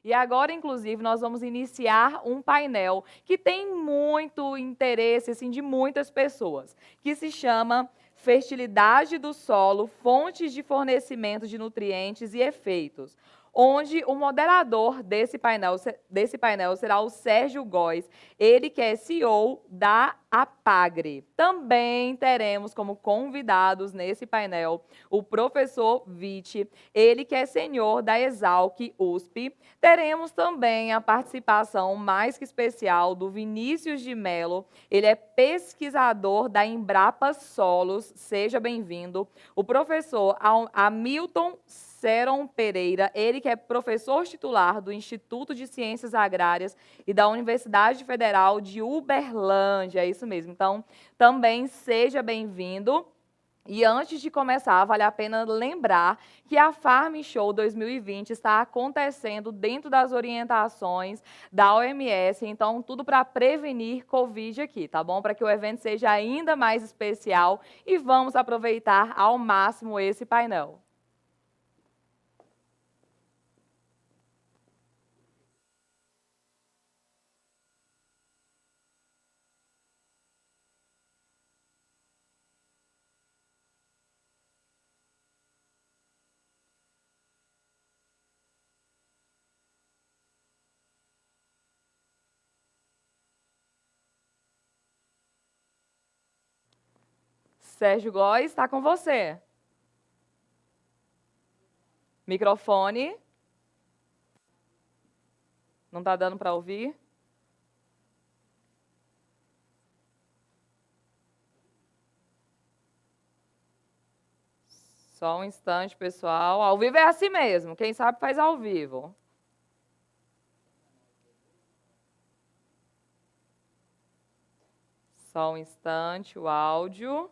E agora, inclusive, nós vamos iniciar um painel que tem muito interesse assim, de muitas pessoas, que se chama Fertilidade do Solo, Fontes de Fornecimento de Nutrientes e Efeitos, onde o moderador desse painel será o Sérgio Góes, ele que é CEO da APAGRE. Também teremos como convidados nesse painel o professor Vitti, ele que é senhor da Exalc USP. Teremos também a participação mais que especial do Vinícius de Mello, ele é pesquisador da Embrapa Solos, seja bem-vindo. O professor Hamilton Seron Pereira, ele que é professor titular do Instituto de Ciências Agrárias e da Universidade Federal de Uberlândia, é isso mesmo. Então, também seja bem-vindo. E antes de começar, vale a pena lembrar que a Farm Show 2020 está acontecendo dentro das orientações da OMS, então tudo para prevenir Covid aqui, tá bom? Para que o evento seja ainda mais especial e vamos aproveitar ao máximo esse painel. Sérgio Góes, está com você. Microfone. Não está dando para ouvir? Só um instante, pessoal. Ao vivo é assim mesmo. Quem sabe faz ao vivo. Só um instante, o áudio.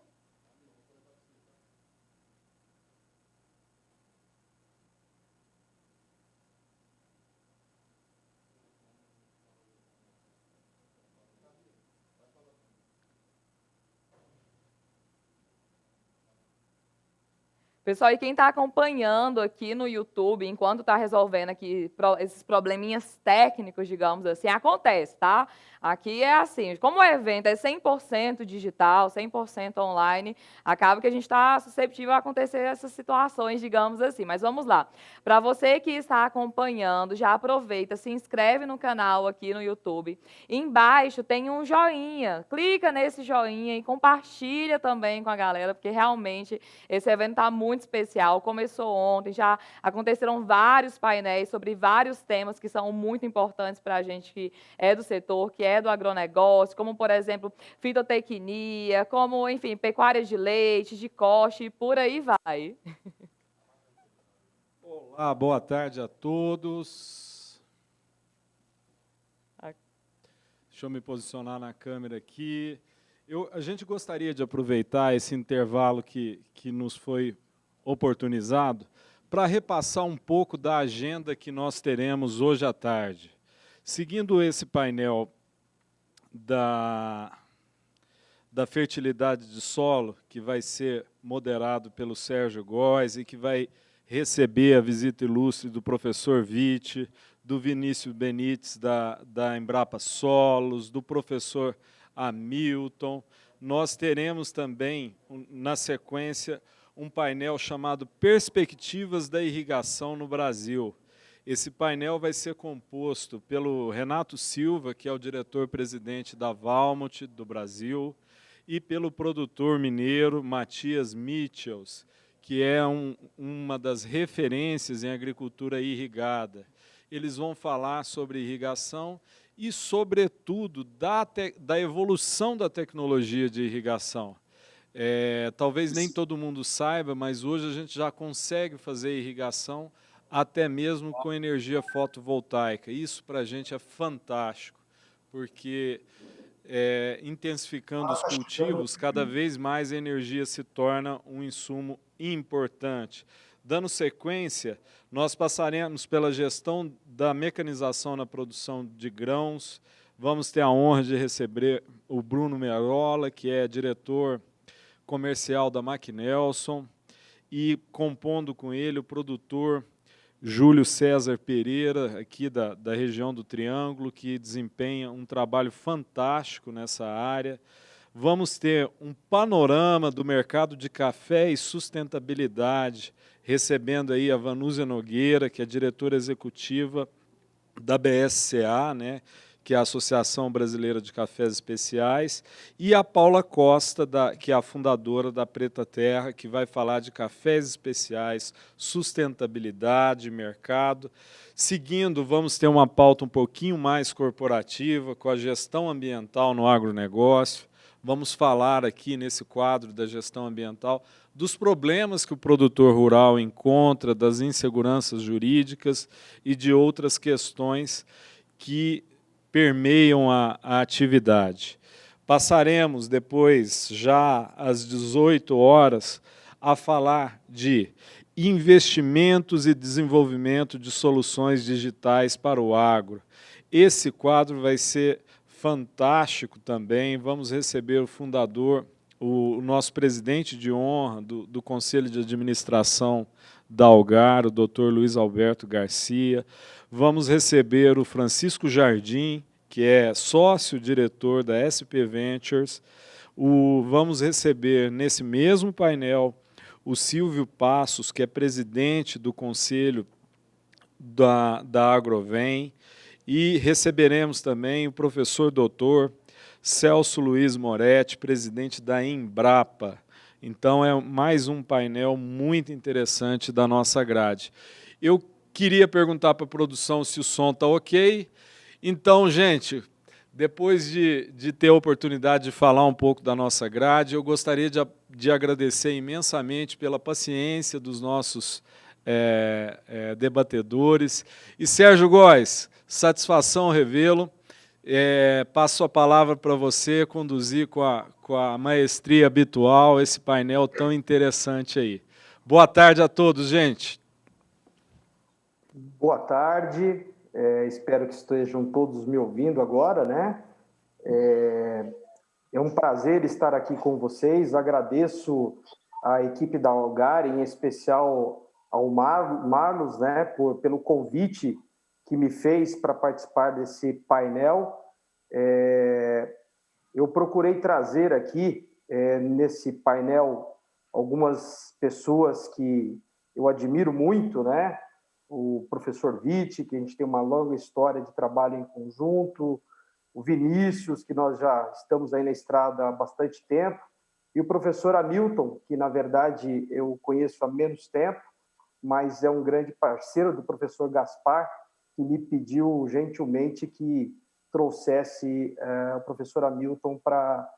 Pessoal, e quem está acompanhando aqui no YouTube, enquanto está resolvendo aqui esses probleminhas técnicos, digamos assim, acontece, tá? Aqui é assim, como o evento é 100% digital, 100% online, acaba que a gente está suscetível a acontecer essas situações, digamos assim. Mas vamos lá. Para você que está acompanhando, já aproveita, se inscreve no canal aqui no YouTube. Embaixo tem um joinha, clica nesse joinha e compartilha também com a galera, porque realmente esse evento está muito especial, começou ontem, já aconteceram vários painéis sobre vários temas que são muito importantes para a gente que é do setor, que é do agronegócio, como, por exemplo, fitotecnia, como, enfim, pecuária de leite, de corte, e por aí vai. Olá, boa tarde a todos. Deixa eu me posicionar na câmera aqui. A gente gostaria de aproveitar esse intervalo que nos foi oportunizado para repassar um pouco da agenda que nós teremos hoje à tarde. Seguindo esse painel da fertilidade de solo, que vai ser moderado pelo Sérgio Góes e que vai receber a visita ilustre do professor Vitti, do Vinícius Benites, da Embrapa Solos, do professor Hamilton. Nós teremos também, na sequência, um painel chamado Perspectivas da Irrigação no Brasil. Esse painel vai ser composto pelo Renato Silva, que é o diretor-presidente da Valmont do Brasil, e pelo produtor mineiro Matias Michels, que é uma das referências em agricultura irrigada. Eles vão falar sobre irrigação e, sobretudo, da evolução da tecnologia de irrigação. Talvez nem todo mundo saiba, mas hoje a gente já consegue fazer irrigação até mesmo com energia fotovoltaica. Isso para a gente é fantástico, porque intensificando os cultivos, cada vez mais a energia se torna um insumo importante. Dando sequência, nós passaremos pela gestão da mecanização na produção de grãos. Vamos ter a honra de receber o Bruno Merola, que é diretor comercial da McNelson, e compondo com ele o produtor Júlio César Pereira, aqui da região do Triângulo, que desempenha um trabalho fantástico nessa área. Vamos ter um panorama do mercado de café e sustentabilidade, recebendo aí a Vanúzia Nogueira, que é diretora executiva da BSCA, né, que é a Associação Brasileira de Cafés Especiais, e a Paula Costa, que é a fundadora da Preta Terra, que vai falar de cafés especiais, sustentabilidade, mercado. Seguindo, vamos ter uma pauta um pouquinho mais corporativa, com a gestão ambiental no agronegócio. Vamos falar aqui nesse quadro da gestão ambiental dos problemas que o produtor rural encontra, das inseguranças jurídicas e de outras questões que permeiam a atividade. Passaremos depois, já às 18 horas, a falar de investimentos e desenvolvimento de soluções digitais para o agro. Esse quadro vai ser fantástico também. Vamos receber o fundador, o nosso presidente de honra do Conselho de Administração da Algar, o Dr. Luiz Alberto Garcia. Vamos receber o Francisco Jardim, que é sócio-diretor da SP Ventures. Vamos receber, nesse mesmo painel, o Silvio Passos, que é presidente do Conselho da Agrovem. E receberemos também o professor doutor Celso Luiz Moretti, presidente da Embrapa. Então, é mais um painel muito interessante da nossa grade. Eu queria perguntar para a produção se o som está ok. Então, gente, depois de ter a oportunidade de falar um pouco da nossa grade, eu gostaria de agradecer imensamente pela paciência dos nossos debatedores. E, Sérgio Góes, satisfação revê-lo. Passo a palavra para você conduzir com a maestria habitual esse painel tão interessante aí. Boa tarde a todos, gente. Boa tarde, espero que estejam todos me ouvindo agora, né? É um prazer estar aqui com vocês, agradeço à equipe da Algar, em especial ao Marlos, né, pelo convite que me fez para participar desse painel. Eu procurei trazer aqui, nesse painel, algumas pessoas que eu admiro muito, né? O professor Vitti, que a gente tem uma longa história de trabalho em conjunto, o Vinícius, que nós já estamos aí na estrada há bastante tempo, e o professor Hamilton, que, na verdade, eu conheço há menos tempo, mas é um grande parceiro do professor Gaspar, que me pediu gentilmente que trouxesse o professor Hamilton para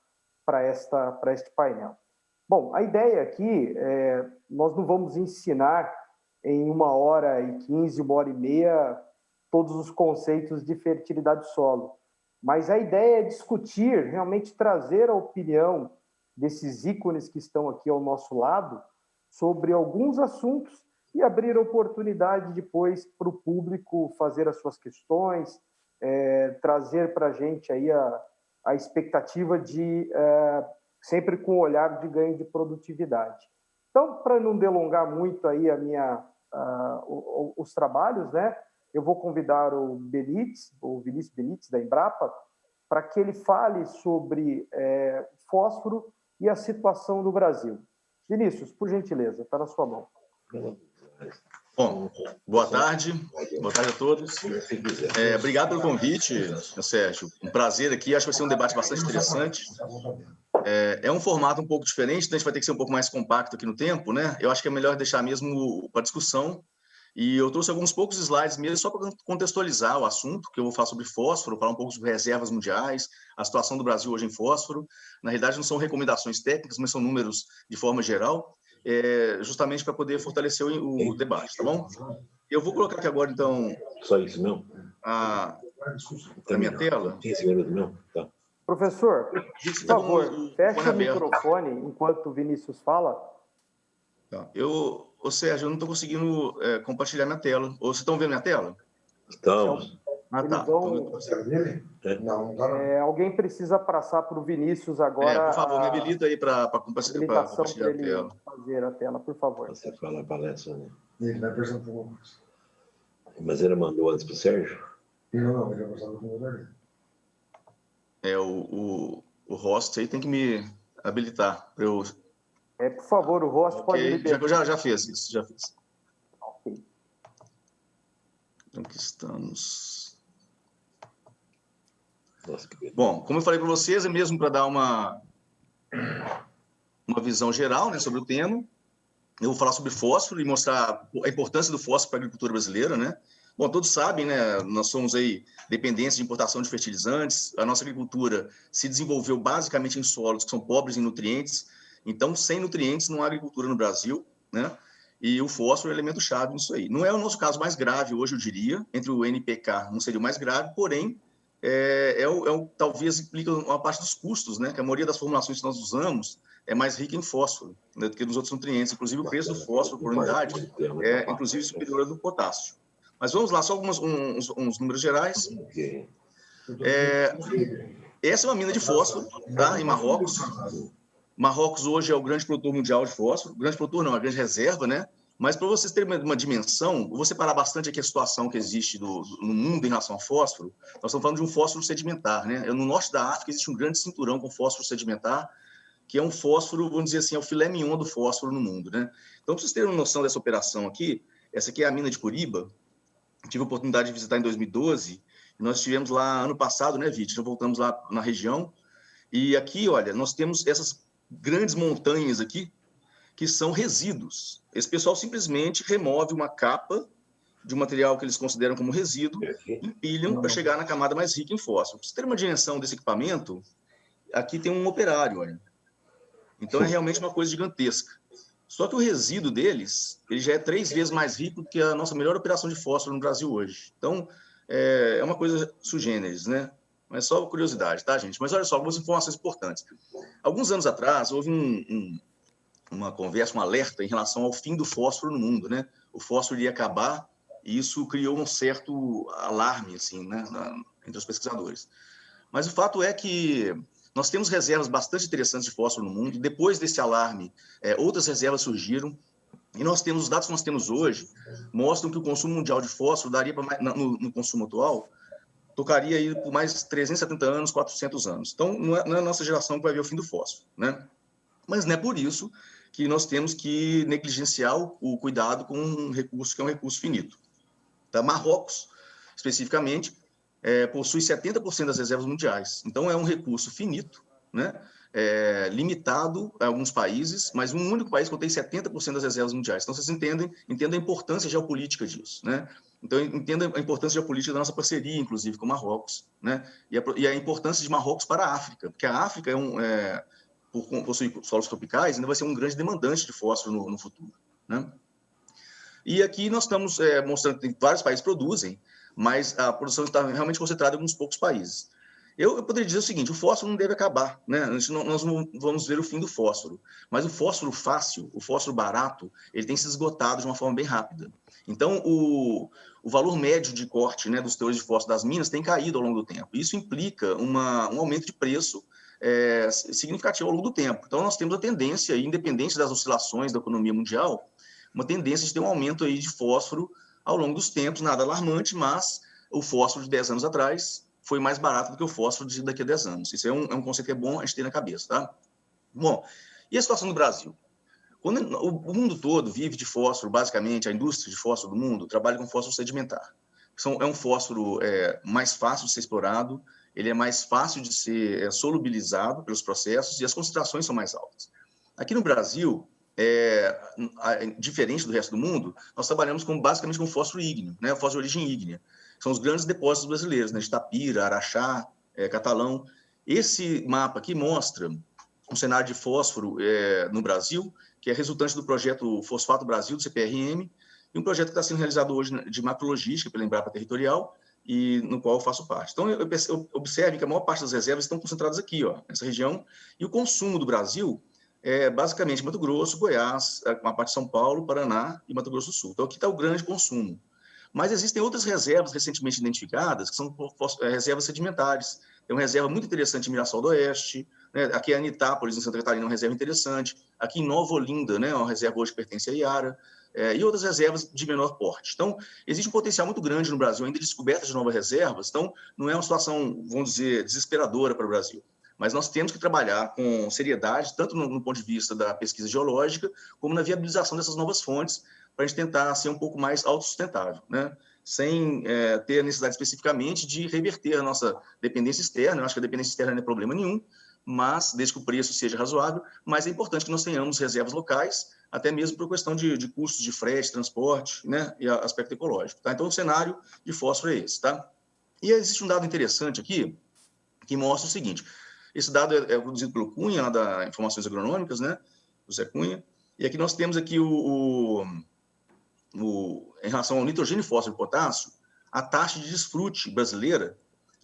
este painel. Bom, a ideia aqui, nós não vamos ensinar em 1h15, 1h30, todos os conceitos de fertilidade do solo, mas a ideia é discutir, realmente trazer a opinião desses ícones que estão aqui ao nosso lado sobre alguns assuntos e abrir a oportunidade depois para o público fazer as suas questões, trazer para a gente aí a expectativa de, sempre com o olhar de ganho de produtividade. Então, para não delongar muito aí os trabalhos, né, eu vou convidar o Vinícius Benítez, da Embrapa, para que ele fale sobre fósforo e a situação do Brasil. Vinícius, por gentileza, está na sua mão. Bom, boa tarde a todos. Obrigado pelo convite, Sérgio. Um prazer aqui, acho que vai ser um debate bastante interessante. É um formato um pouco diferente, então a gente vai ter que ser um pouco mais compacto aqui no tempo, né? Eu acho que é melhor deixar mesmo para discussão. E eu trouxe alguns poucos slides mesmo só para contextualizar o assunto, que eu vou falar sobre fósforo, falar um pouco sobre reservas mundiais, a situação do Brasil hoje em fósforo. Na realidade, não são recomendações técnicas, mas são números de forma geral, justamente para poder fortalecer o debate, tá bom? Eu vou colocar aqui agora, então... Só isso mesmo? A minha tela. 15 minutos mesmo? Tá. Professor, por favor, feche o microfone enquanto o Vinícius fala. Tá. Sérgio, eu não estou conseguindo compartilhar minha tela. Ou vocês estão vendo minha tela? Estamos. Tá. Alguém precisa passar para o Vinícius agora. Por favor, me habilita aí para compartilhar a tela. Fazer a tela, por favor. Você fala a palestra, né? Ele vai apresentar alguma coisa. Mas ele mandou antes para o Sérgio? O host aí tem que me habilitar para eu... Por favor, o host pode liberar. Já fez isso, já fiz. Ok. Então, aqui estamos. Nossa, que Bom, como eu falei para vocês, é mesmo para dar uma visão geral, né, sobre o tema. Eu vou falar sobre fósforo e mostrar a importância do fósforo para a agricultura brasileira, né? Bom, todos sabem, né? Nós somos aí dependentes de importação de fertilizantes. A nossa agricultura se desenvolveu basicamente em solos que são pobres em nutrientes. Então, sem nutrientes não há agricultura no Brasil, né? E o fósforo é um elemento chave nisso aí. Não é o nosso caso mais grave hoje, eu diria. Entre o NPK não seria o mais grave, porém, talvez implica uma parte dos custos, né? Que a maioria das formulações que nós usamos é mais rica em fósforo, né, do que nos outros nutrientes. Inclusive, o preço do fósforo por unidade é, inclusive, superior ao do potássio. Mas vamos lá, só uns números gerais. Essa é uma mina de fósforo, tá, em Marrocos. Marrocos hoje é o grande produtor mundial de fósforo. Grande produtor não, é a grande reserva, né? Mas para vocês terem uma dimensão, eu vou separar bastante aqui a situação que existe no mundo em relação ao fósforo. Nós estamos falando de um fósforo sedimentar, né? No norte da África existe um grande cinturão com fósforo sedimentar, que é um fósforo, vamos dizer assim, é o filé mignon do fósforo no mundo, né? Então, para vocês terem uma noção dessa operação aqui, essa aqui é a mina de Curiba. Tive a oportunidade de visitar em 2012, e nós estivemos lá ano passado, né, Vite? Já voltamos lá na região. E aqui, olha, nós temos essas grandes montanhas aqui, que são resíduos. Esse pessoal simplesmente remove uma capa de um material que eles consideram como resíduo, empilham para chegar na camada mais rica em fósforo. Para vocês terem uma dimensão desse equipamento, aqui tem um operário, olha. Então, é realmente uma coisa gigantesca. Só que o resíduo deles, ele já é 3 vezes mais rico do que a nossa melhor operação de fósforo no Brasil hoje. Então, é uma coisa sui generis, né? Mas só curiosidade, tá, gente? Mas olha só, algumas informações importantes. Alguns anos atrás, houve uma conversa, um alerta em relação ao fim do fósforo no mundo, né? O fósforo iria acabar e isso criou um certo alarme, assim, né, entre os pesquisadores. Mas o fato é que nós temos reservas bastante interessantes de fósforo no mundo. Depois desse alarme, outras reservas surgiram. E nós temos, os dados que nós temos hoje mostram que o consumo mundial de fósforo daria para, no consumo atual, tocaria aí por mais 370 anos, 400 anos. Então, não é a nossa geração que vai ver o fim do fósforo, né? Mas não é por isso que nós temos que negligenciar o cuidado com um recurso que é um recurso finito. Tá? Marrocos, especificamente, possui 70% das reservas mundiais. Então, é um recurso finito, né? Limitado a alguns países, mas um único país contém 70% das reservas mundiais. Então, vocês entendem a importância geopolítica disso, né? Então, entenda a importância geopolítica da nossa parceria, inclusive, com Marrocos, né? E a importância de Marrocos para a África, porque a África por possuir solos tropicais, ainda vai ser um grande demandante de fósforo no futuro, né? E aqui nós estamos mostrando que vários países produzem, mas a produção está realmente concentrada em alguns poucos países. Eu poderia dizer o seguinte: o fósforo não deve acabar, né? Nós não vamos ver o fim do fósforo, mas o fósforo fácil, o fósforo barato, ele tem se esgotado de uma forma bem rápida. Então, o valor médio de corte, né, dos teores de fósforo das minas tem caído ao longo do tempo. Isso implica um aumento de preço significativo ao longo do tempo. Então, nós temos a tendência, independente das oscilações da economia mundial, uma tendência de ter um aumento aí de fósforo ao longo dos tempos, nada alarmante, mas o fósforo de 10 anos atrás foi mais barato do que o fósforo daqui a 10 anos. Isso é um conceito que é bom a gente ter na cabeça, tá? Bom, e a situação do Brasil? Quando o mundo todo vive de fósforo, basicamente, a indústria de fósforo do mundo trabalha com fósforo sedimentar. É um fósforo mais fácil de ser explorado, ele é mais fácil de ser solubilizado pelos processos e as concentrações são mais altas. Aqui no Brasil, diferente do resto do mundo, nós trabalhamos basicamente com fósforo ígneo, né? Fósforo de origem ígnea. São os grandes depósitos brasileiros, né? De Itapira, Araxá, Catalão. Esse mapa aqui mostra um cenário de fósforo no Brasil, que é resultante do projeto Fosfato Brasil, do CPRM, e um projeto que está sendo realizado hoje de macrologística pela Embrapa Territorial, e no qual eu faço parte. Então, observe que a maior parte das reservas estão concentradas aqui, ó, nessa região, e o consumo do Brasil é basicamente Mato Grosso, Goiás, uma parte de São Paulo, Paraná e Mato Grosso do Sul. Então, aqui está o grande consumo. Mas existem outras reservas recentemente identificadas, que são reservas sedimentares. Tem uma reserva muito interessante em Mirassol do Oeste, né? Aqui em Anitápolis, em Santa Catarina, é uma reserva interessante. Aqui em Nova Olinda, né? Uma reserva hoje que pertence à Iara. e outras reservas de menor porte. Então, existe um potencial muito grande no Brasil ainda de descoberta de novas reservas, então não é uma situação, vamos dizer, desesperadora para o Brasil. Mas nós temos que trabalhar com seriedade, tanto no ponto de vista da pesquisa geológica, como na viabilização dessas novas fontes, para a gente tentar ser um pouco mais autossustentável, né? Sem ter a necessidade especificamente de reverter a nossa dependência externa. Eu acho que a dependência externa não é problema nenhum, mas desde que o preço seja razoável, mas é importante que nós tenhamos reservas locais, até mesmo por questão de custos de frete, transporte, né, e aspecto ecológico. Tá? Então, o cenário de fósforo é esse. Tá? E existe um dado interessante aqui, que mostra o seguinte: esse dado é produzido pelo Cunha, lá da Informações Agronômicas, né, o Zé Cunha, e aqui nós temos aqui em relação ao nitrogênio, fósforo e potássio, a taxa de desfrute brasileira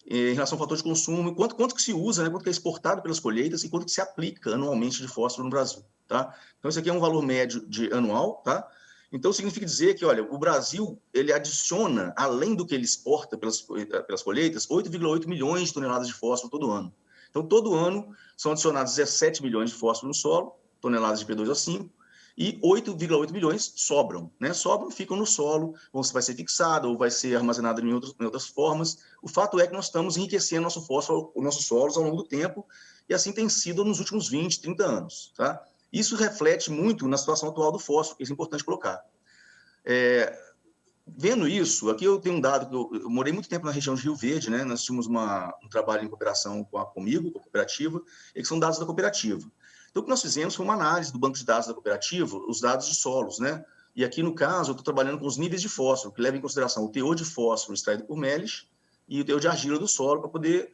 em relação ao fator de consumo, quanto que se usa, né, quanto que é exportado pelas colheitas e quanto que se aplica anualmente de fósforo no Brasil. Tá? Então, esse aqui é um valor médio anual. Tá? Então, significa dizer que, olha, o Brasil ele adiciona, além do que ele exporta pelas colheitas, 8,8 milhões de toneladas de fósforo todo ano. Então, todo ano são adicionados 17 milhões de fósforo no solo, toneladas de P2O5, e 8,8 milhões sobram, né? Sobram, ficam no solo, vai ser fixado ou vai ser armazenado em outras formas. O fato é que nós estamos enriquecendo nosso fósforo, os nossos solos ao longo do tempo, e assim tem sido nos últimos 20, 30 anos. Tá? Isso reflete muito na situação atual do fósforo, que é importante colocar. Vendo isso, aqui eu tenho um dado, que eu morei muito tempo na região de Rio Verde, né? Nós tínhamos um trabalho em cooperação comigo, com a cooperativa, e que são dados da cooperativa. Então, o que nós fizemos foi uma análise do banco de dados da cooperativa, os dados de solos, né? E aqui, no caso, eu estou trabalhando com os níveis de fósforo, que levam em consideração o teor de fósforo extraído por Meles e o teor de argila do solo, para poder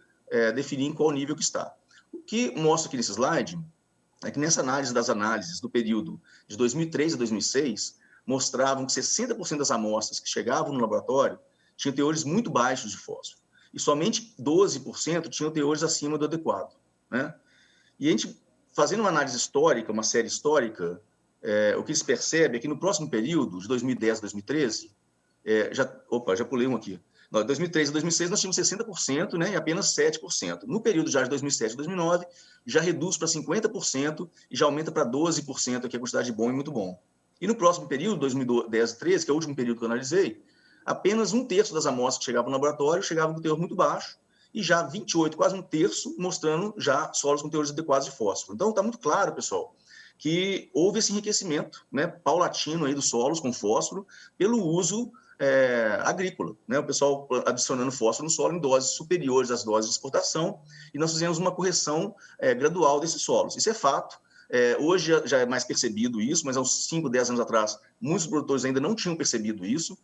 definir em qual nível que está. O que mostra aqui nesse slide é que nessa análise das análises do período de 2003 a 2006, mostravam que 60% das amostras que chegavam no laboratório tinham teores muito baixos de fósforo, e somente 12% tinham teores acima do adequado, né? E a gente, fazendo uma análise histórica, uma série histórica, o que se percebe é que no próximo período, de 2010 a 2013, já pulei um aqui. De 2003 a 2006, nós tínhamos 60%, né, e apenas 7%. No período já de 2007 a 2009, já reduz para 50% e já aumenta para 12%, que é a quantidade de bom e muito bom. E no próximo período, 2010 a 2013, que é o último período que eu analisei, apenas 1/3 das amostras que chegavam no laboratório chegavam com teor muito baixo, e já 28, quase 1/3, mostrando já solos com teores adequados de fósforo. Então, está muito claro, pessoal, que houve esse enriquecimento, né, paulatino aí dos solos com fósforo pelo uso agrícola, né? O pessoal adicionando fósforo no solo em doses superiores às doses de exportação, e nós fizemos uma correção gradual desses solos. Isso é fato. Hoje já é mais percebido isso, mas há uns 5, 10 anos atrás, muitos produtores ainda não tinham percebido isso.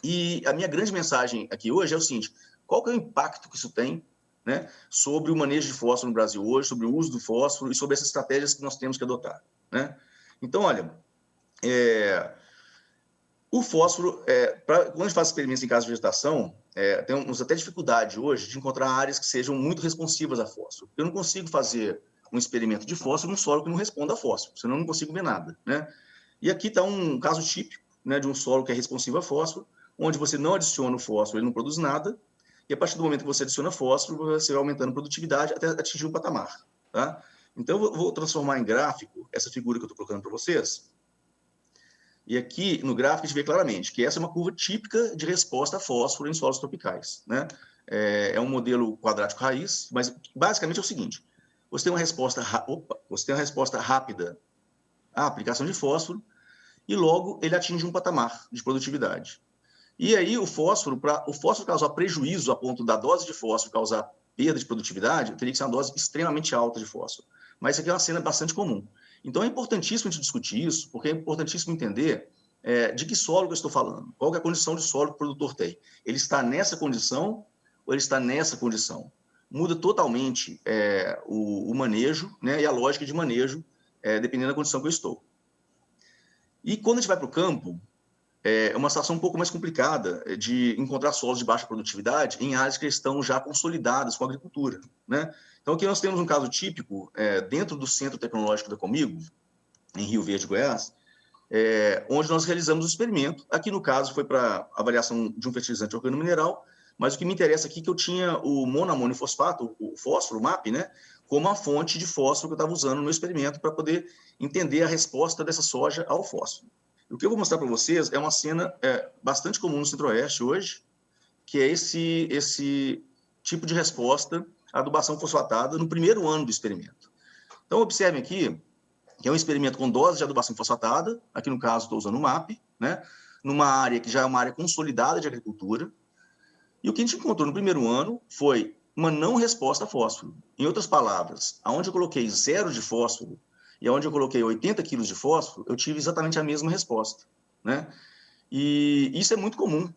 E a minha grande mensagem aqui hoje é o seguinte: qual que é o impacto que isso tem, né, sobre o manejo de fósforo no Brasil hoje, sobre o uso do fósforo e sobre essas estratégias que nós temos que adotar, né? Então, olha, o fósforo, quando a gente faz experimentos em casa de vegetação, temos até dificuldade hoje de encontrar áreas que sejam muito responsivas a fósforo. Eu não consigo fazer um experimento de fósforo num solo que não responda a fósforo, senão eu não consigo ver nada, né? E aqui está um caso típico, né, de um solo que é responsivo a fósforo, onde você não adiciona o fósforo, ele não produz nada, e a partir do momento que você adiciona fósforo, você vai aumentando a produtividade até atingir um patamar. Tá? Então, eu vou transformar em gráfico essa figura que eu estou colocando para vocês. E aqui, no gráfico, a gente vê claramente que essa é uma curva típica de resposta a fósforo em solos tropicais. Né? É um modelo quadrático raiz, mas basicamente é o seguinte: você tem uma resposta rápida à aplicação de fósforo, e logo ele atinge um patamar de produtividade. E aí o fósforo, para o fósforo causar prejuízo a ponto da dose de fósforo causar perda de produtividade, teria que ser uma dose extremamente alta de fósforo. Mas isso aqui é uma cena bastante comum. Então é importantíssimo a gente discutir isso, porque é importantíssimo entender de que solo que eu estou falando, qual que é a condição de solo que o produtor tem. Ele está nessa condição ou ele está nessa condição? Muda totalmente o manejo, né, e a lógica de manejo, dependendo da condição que eu estou. E quando a gente vai para o campo, é uma situação um pouco mais complicada de encontrar solos de baixa produtividade em áreas que estão já consolidadas com a agricultura, né? Então, aqui nós temos um caso típico dentro do Centro Tecnológico da Comigo, em Rio Verde, Goiás, onde nós realizamos o experimento. Aqui, no caso, foi para avaliação de um fertilizante organomineral, mas o que me interessa aqui é que eu tinha o monoamônio fosfato, o fósforo, o MAP, né, como a fonte de fósforo que eu estava usando no experimento para poder entender a resposta dessa soja ao fósforo. O que eu vou mostrar para vocês é uma cena bastante comum no Centro-Oeste hoje, que é esse tipo de resposta à adubação fosfatada no primeiro ano do experimento. Então, observem aqui que é um experimento com dose de adubação fosfatada, aqui no caso estou usando o MAP, né, numa área que já é uma área consolidada de agricultura, e o que a gente encontrou no primeiro ano foi uma não resposta a fósforo. Em outras palavras, aonde eu coloquei 0 de fósforo e aonde eu coloquei 80 quilos de fósforo, eu tive exatamente a mesma resposta, né? E isso é muito comum.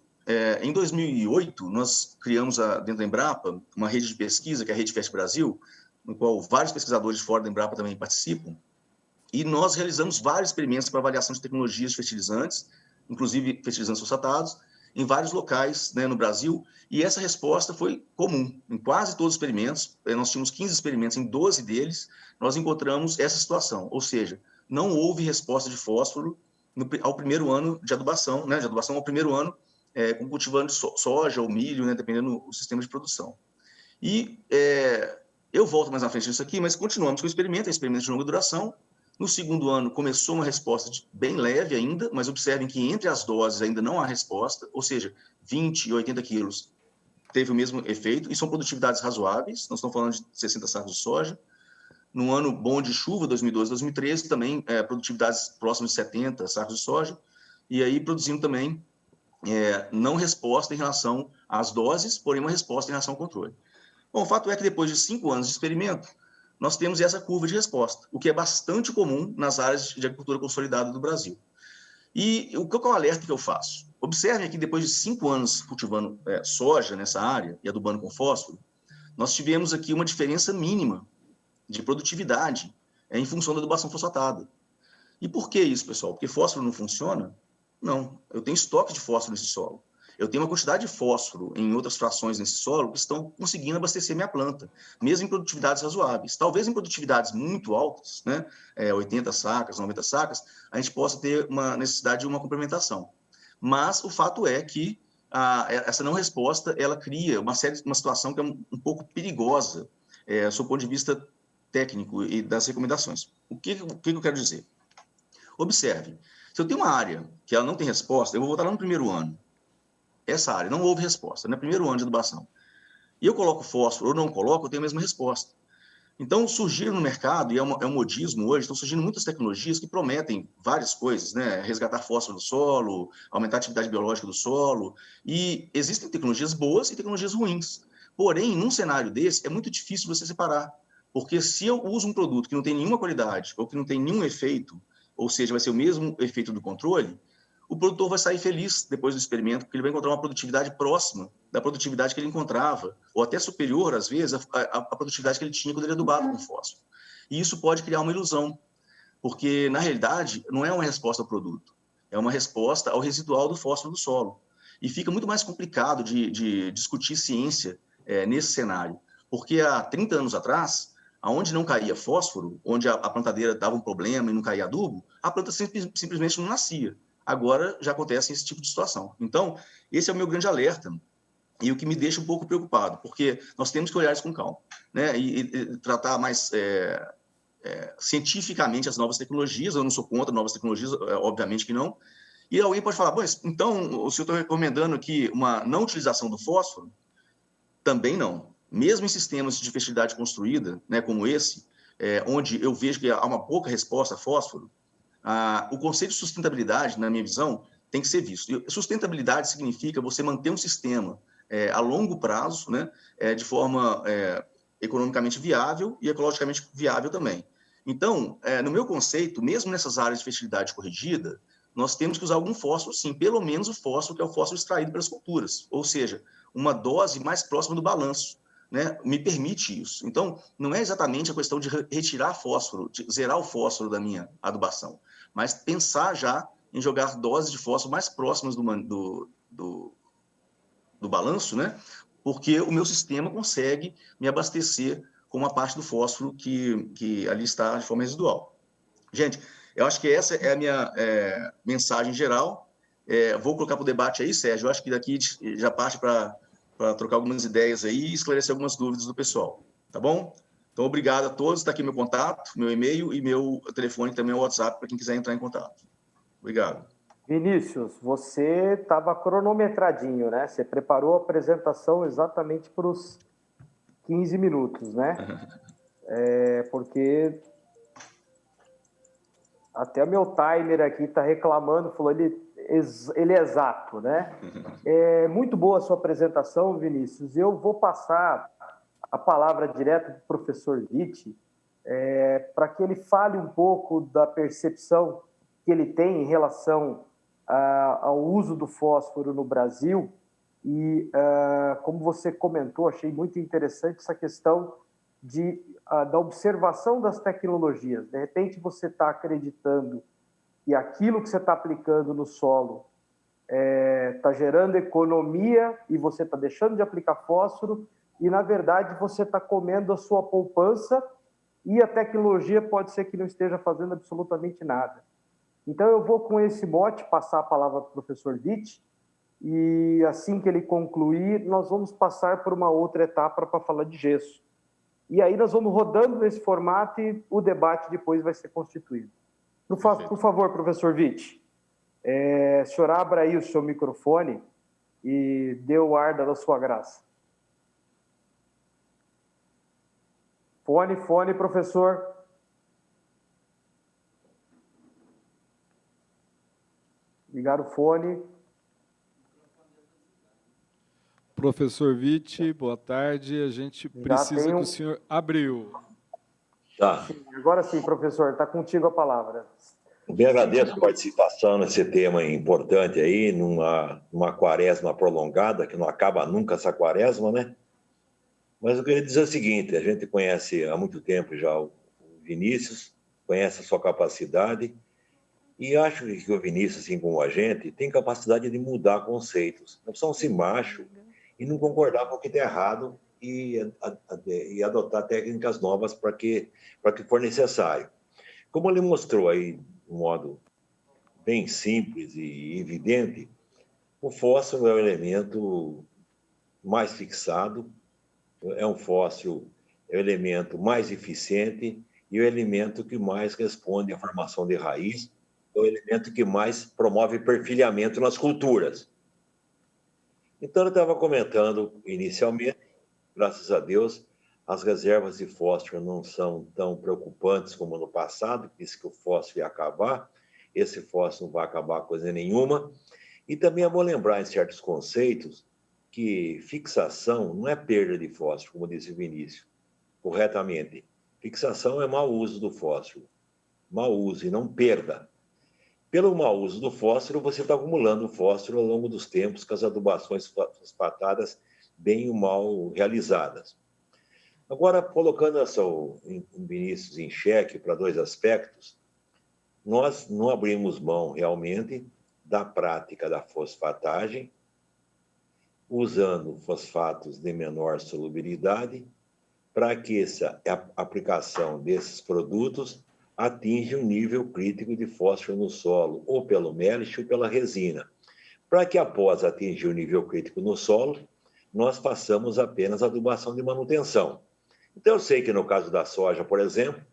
Em 2008, nós criamos, dentro da Embrapa, uma rede de pesquisa, que é a Rede FEST Brasil, no qual vários pesquisadores fora da Embrapa também participam, e nós realizamos vários experimentos para avaliação de tecnologias de fertilizantes, inclusive fertilizantes fosfatados, em vários locais, né, no Brasil, e essa resposta foi comum. Em quase todos os experimentos, nós tínhamos 15 experimentos, em 12 deles, nós encontramos essa situação, ou seja, não houve resposta de fósforo ao primeiro ano de adubação, né, de adubação ao primeiro ano, cultivando soja ou milho, né, dependendo do sistema de produção. E eu volto mais à frente nisso aqui, mas continuamos com o experimento, é um experimento de longa duração. No segundo ano, começou uma resposta bem leve ainda, mas observem que entre as doses ainda não há resposta, ou seja, 20 e 80 quilos teve o mesmo efeito, e são produtividades razoáveis, nós estamos falando de 60 sacos de soja. No ano bom de chuva, 2012, 2013, também produtividades próximas de 70 sacos de soja, e aí produzindo também não resposta em relação às doses, porém uma resposta em relação ao controle. Bom, o fato é que depois de 5 anos de experimento, nós temos essa curva de resposta, o que é bastante comum nas áreas de agricultura consolidada do Brasil. E o que é o alerta que eu faço? Observem aqui, depois de 5 anos cultivando soja nessa área e adubando com fósforo, nós tivemos aqui uma diferença mínima de produtividade em função da adubação fosfatada. E por que isso, pessoal? Porque fósforo não funciona? Não, eu tenho estoque de fósforo nesse solo. Eu tenho uma quantidade de fósforo em outras frações nesse solo que estão conseguindo abastecer minha planta, mesmo em produtividades razoáveis. Talvez em produtividades muito altas, né, 80 sacas, 90 sacas, a gente possa ter uma necessidade de uma complementação. Mas o fato é que essa não resposta, ela cria uma situação que é um pouco perigosa, do ponto de vista técnico e das recomendações. O que eu quero dizer? Observe, se eu tenho uma área que ela não tem resposta, eu vou voltar lá no primeiro ano. Essa área não houve resposta, no primeiro ano de adubação. E eu coloco fósforo ou não coloco, eu tenho a mesma resposta. Então, surgiram no mercado, e é um modismo hoje, estão surgindo muitas tecnologias que prometem várias coisas, né? Resgatar fósforo do solo, aumentar a atividade biológica do solo, e existem tecnologias boas e tecnologias ruins. Porém, num cenário desse, é muito difícil você separar, porque se eu uso um produto que não tem nenhuma qualidade, ou que não tem nenhum efeito, ou seja, vai ser o mesmo efeito do controle, o produtor vai sair feliz depois do experimento, porque ele vai encontrar uma produtividade próxima da produtividade que ele encontrava, ou até superior, às vezes, à produtividade que ele tinha quando ele adubava com fósforo. E isso pode criar uma ilusão, porque, na realidade, não é uma resposta ao produto, é uma resposta ao residual do fósforo do solo. E fica muito mais complicado de discutir ciência nesse cenário, porque há 30 anos atrás, onde não caía fósforo, onde a plantadeira dava um problema e não caía adubo, a planta simplesmente não nascia. Agora já acontece esse tipo de situação. Então, esse é o meu grande alerta e o que me deixa um pouco preocupado, porque nós temos que olhar isso com calma, né? E tratar mais cientificamente as novas tecnologias. Eu não sou contra novas tecnologias, obviamente que não. E alguém pode falar, então o senhor está recomendando aqui uma não utilização do fósforo? Também não. Mesmo em sistemas de fertilidade construída, né, como esse, onde eu vejo que há uma pouca resposta a fósforo, o conceito de sustentabilidade, na minha visão, tem que ser visto. E sustentabilidade significa você manter um sistema a longo prazo, né, de forma economicamente viável e ecologicamente viável também. Então, no meu conceito, mesmo nessas áreas de fertilidade corrigida, nós temos que usar algum fósforo, sim, pelo menos o fósforo que é o fósforo extraído pelas culturas, ou seja, uma dose mais próxima do balanço, né, me permite isso. Então, não é exatamente a questão de retirar fósforo, de zerar o fósforo da minha adubação, mas pensar já em jogar doses de fósforo mais próximas do balanço, né, porque o meu sistema consegue me abastecer com uma parte do fósforo que ali está de forma residual. Gente, eu acho que essa é a minha mensagem geral. Vou colocar para o debate aí, Sérgio. Eu acho que daqui já parte para trocar algumas ideias aí e esclarecer algumas dúvidas do pessoal. Tá bom? Então, obrigado a todos. Está aqui meu contato, meu e-mail e meu telefone, também o WhatsApp, para quem quiser entrar em contato. Obrigado. Vinícius, você estava cronometradinho, né? Você preparou a apresentação exatamente para os 15 minutos, né? Porque até o meu timer aqui está reclamando, falou, ele é exato, né? É muito boa a sua apresentação, Vinícius. Eu vou passar a palavra direto para o professor Vitti, para que ele fale um pouco da percepção que ele tem em relação ao uso do fósforo no Brasil. E, como você comentou, achei muito interessante essa questão da observação das tecnologias. De repente, você está acreditando que aquilo que você está aplicando no solo está gerando economia e você está deixando de aplicar fósforo e, na verdade, você está comendo a sua poupança e a tecnologia pode ser que não esteja fazendo absolutamente nada. Então, eu vou, com esse mote, passar a palavra para o professor Vitti e, assim que ele concluir, nós vamos passar por uma outra etapa para falar de gesso. E aí nós vamos rodando nesse formato e o debate depois vai ser constituído. Por favor, professor Vitti, o senhor abra aí o seu microfone e dê o ar da sua graça. Fone, professor. Ligar o fone. Professor Vitti, boa tarde. A gente precisa que o senhor abriu. Tá. Sim, agora sim, professor, está contigo a palavra. Bem, agradeço a participação nesse tema importante aí, numa quaresma prolongada, que não acaba nunca essa quaresma, né? Mas eu queria dizer o seguinte, a gente conhece há muito tempo já o Vinícius, conhece a sua capacidade, e acho que o Vinícius, assim como a gente, tem capacidade de mudar conceitos. Não precisam ser macho e não concordar com o que está errado e adotar técnicas novas para que for necessário. Como ele mostrou aí, de um modo bem simples e evidente, o fósforo é o elemento mais fixado, é um fósforo, é o elemento mais eficiente e o elemento que mais responde à formação de raiz, é o elemento que mais promove perfilhamento nas culturas. Então, eu estava comentando inicialmente, graças a Deus, as reservas de fósforo não são tão preocupantes como no passado, disse que o fósforo ia acabar, esse fósforo não vai acabar coisa nenhuma. E também eu vou lembrar em certos conceitos que fixação não é perda de fósforo, como disse o Vinícius, corretamente. Fixação é mau uso do fósforo, mau uso e não perda. Pelo mau uso do fósforo, você está acumulando fósforo ao longo dos tempos com as adubações fosfatadas bem ou mal realizadas. Agora, colocando o Vinícius em xeque para dois aspectos, nós não abrimos mão realmente da prática da fosfatagem, usando fosfatos de menor solubilidade, para que essa aplicação desses produtos atinja um nível crítico de fósforo no solo, ou pelo melish ou pela resina. Para que, após atingir o nível crítico no solo, nós façamos apenas adubação de manutenção. Então, eu sei que no caso da soja, por exemplo,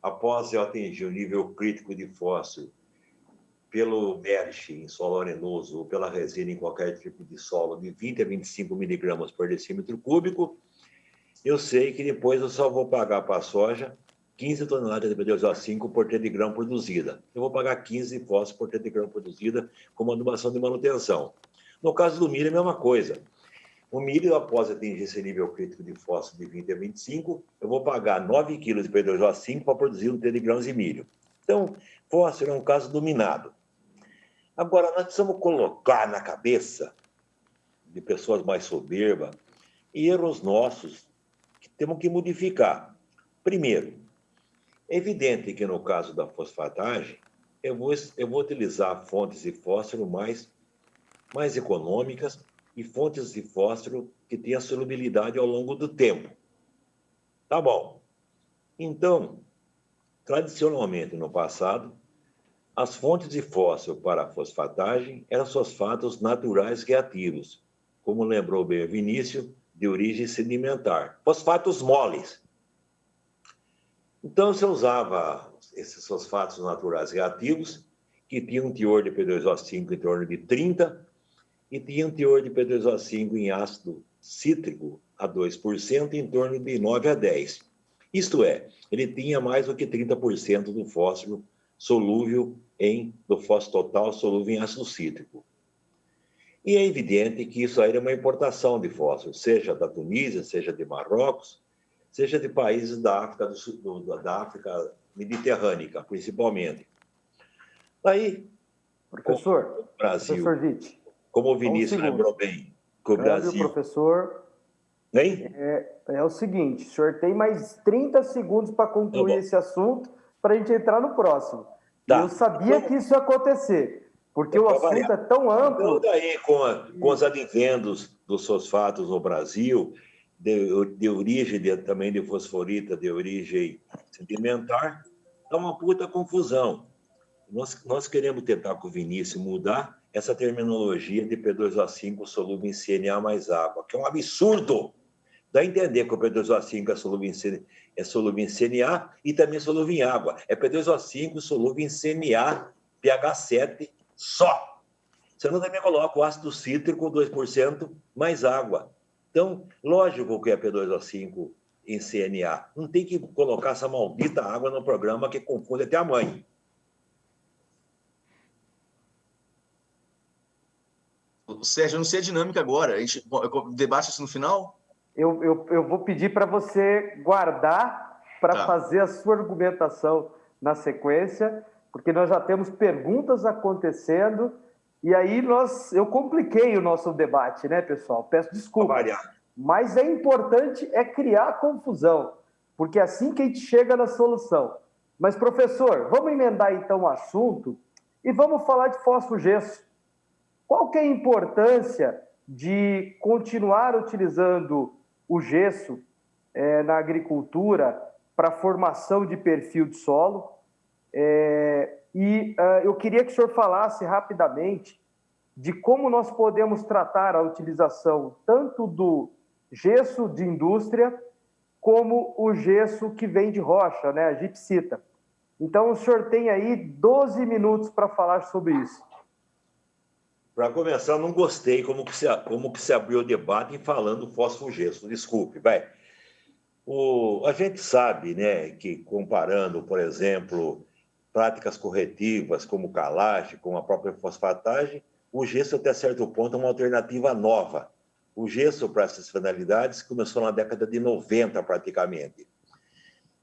após eu atingir o nível crítico de fósforo pelo melish em solo arenoso ou pela resina em qualquer tipo de solo de 20 a 25 miligramas por decímetro cúbico, eu sei que depois eu só vou pagar para a soja 15 toneladas de P2O5 por 30 grão produzida. Eu vou pagar 15 de fósforo por 30 grão produzida como adubação de manutenção. No caso do milho, é a mesma coisa. O milho, após atingir esse nível crítico de fósforo de 20 a 25, eu vou pagar 9 kg de P2O5 para produzir 30 grãos de milho. Então, fósforo é um caso dominado. Agora, nós precisamos colocar na cabeça de pessoas mais soberbas erros nossos que temos que modificar. Primeiro, é evidente que no caso da fosfatagem, eu vou utilizar fontes de fósforo mais econômicas e fontes de fósforo que tenham solubilidade ao longo do tempo. Tá bom. Então, tradicionalmente no passado, as fontes de fósforo para a fosfatagem eram fosfatos naturais reativos, como lembrou bem o Vinícius, de origem sedimentar. Fosfatos moles. Então, você usava esses fosfatos naturais reativos que tinha um teor de P2O5 em torno de 30 e tinha um teor de P2O5 em ácido cítrico a 2% em torno de 9 a 10. Isto é, ele tinha mais do que 30% do fósforo solúvel do fósforo total solúvel em ácido cítrico. E é evidente que isso aí era uma importação de fósforo, seja da Tunísia, seja de Marrocos, seja de países da África, da África mediterrânea, principalmente. Aí, Professor, Brasil, professor Witt, como o Vinícius lembrou bem, que o Brasil... professor, hein? é o seguinte, o senhor tem mais 30 segundos para concluir esse assunto para a gente entrar no próximo. Tá. E eu sabia que isso ia acontecer, porque o assunto é tão amplo... Então, daí, com os advendos dos fosfatos no Brasil, de origem também de fosforita, de origem sedimentar, dá uma puta confusão. Nós queremos tentar com o Vinícius mudar essa terminologia de P2O5 solúvel em CNA mais água, que é um absurdo. Dá a entender que o P2O5 é solúvel em CNA e também solúvel em água. É P2O5 solúvel em CNA, pH 7 só. Você não também coloca o ácido cítrico 2% mais água. Então, lógico que é P2O5 em CNA. Não tem que colocar essa maldita água no programa que confunde até a mãe. Sérgio, eu não sei a dinâmica agora. A gente debate isso no final? Eu vou pedir para você guardar para fazer a sua argumentação na sequência, porque nós já temos perguntas acontecendo, e aí eu compliquei o nosso debate, né, pessoal? Peço desculpa. Mas é importante criar confusão, porque é assim que a gente chega na solução. Mas, professor, vamos emendar então o assunto e vamos falar de fosfo-gesso. Qual que é a importância de continuar utilizando o gesso na agricultura para formação de perfil de solo? Eu queria que o senhor falasse rapidamente de como nós podemos tratar a utilização tanto do gesso de indústria como o gesso que vem de rocha, né, a gipsita. Então, o senhor tem aí 12 minutos para falar sobre isso. Para começar, eu não gostei como que se abriu o debate falando fosfo-gesso. Desculpe, vai. A gente sabe, né, que comparando, por exemplo, práticas corretivas como calagem, como a própria fosfatagem, o gesso, até certo ponto, é uma alternativa nova. O gesso para essas finalidades começou na década de 90, praticamente.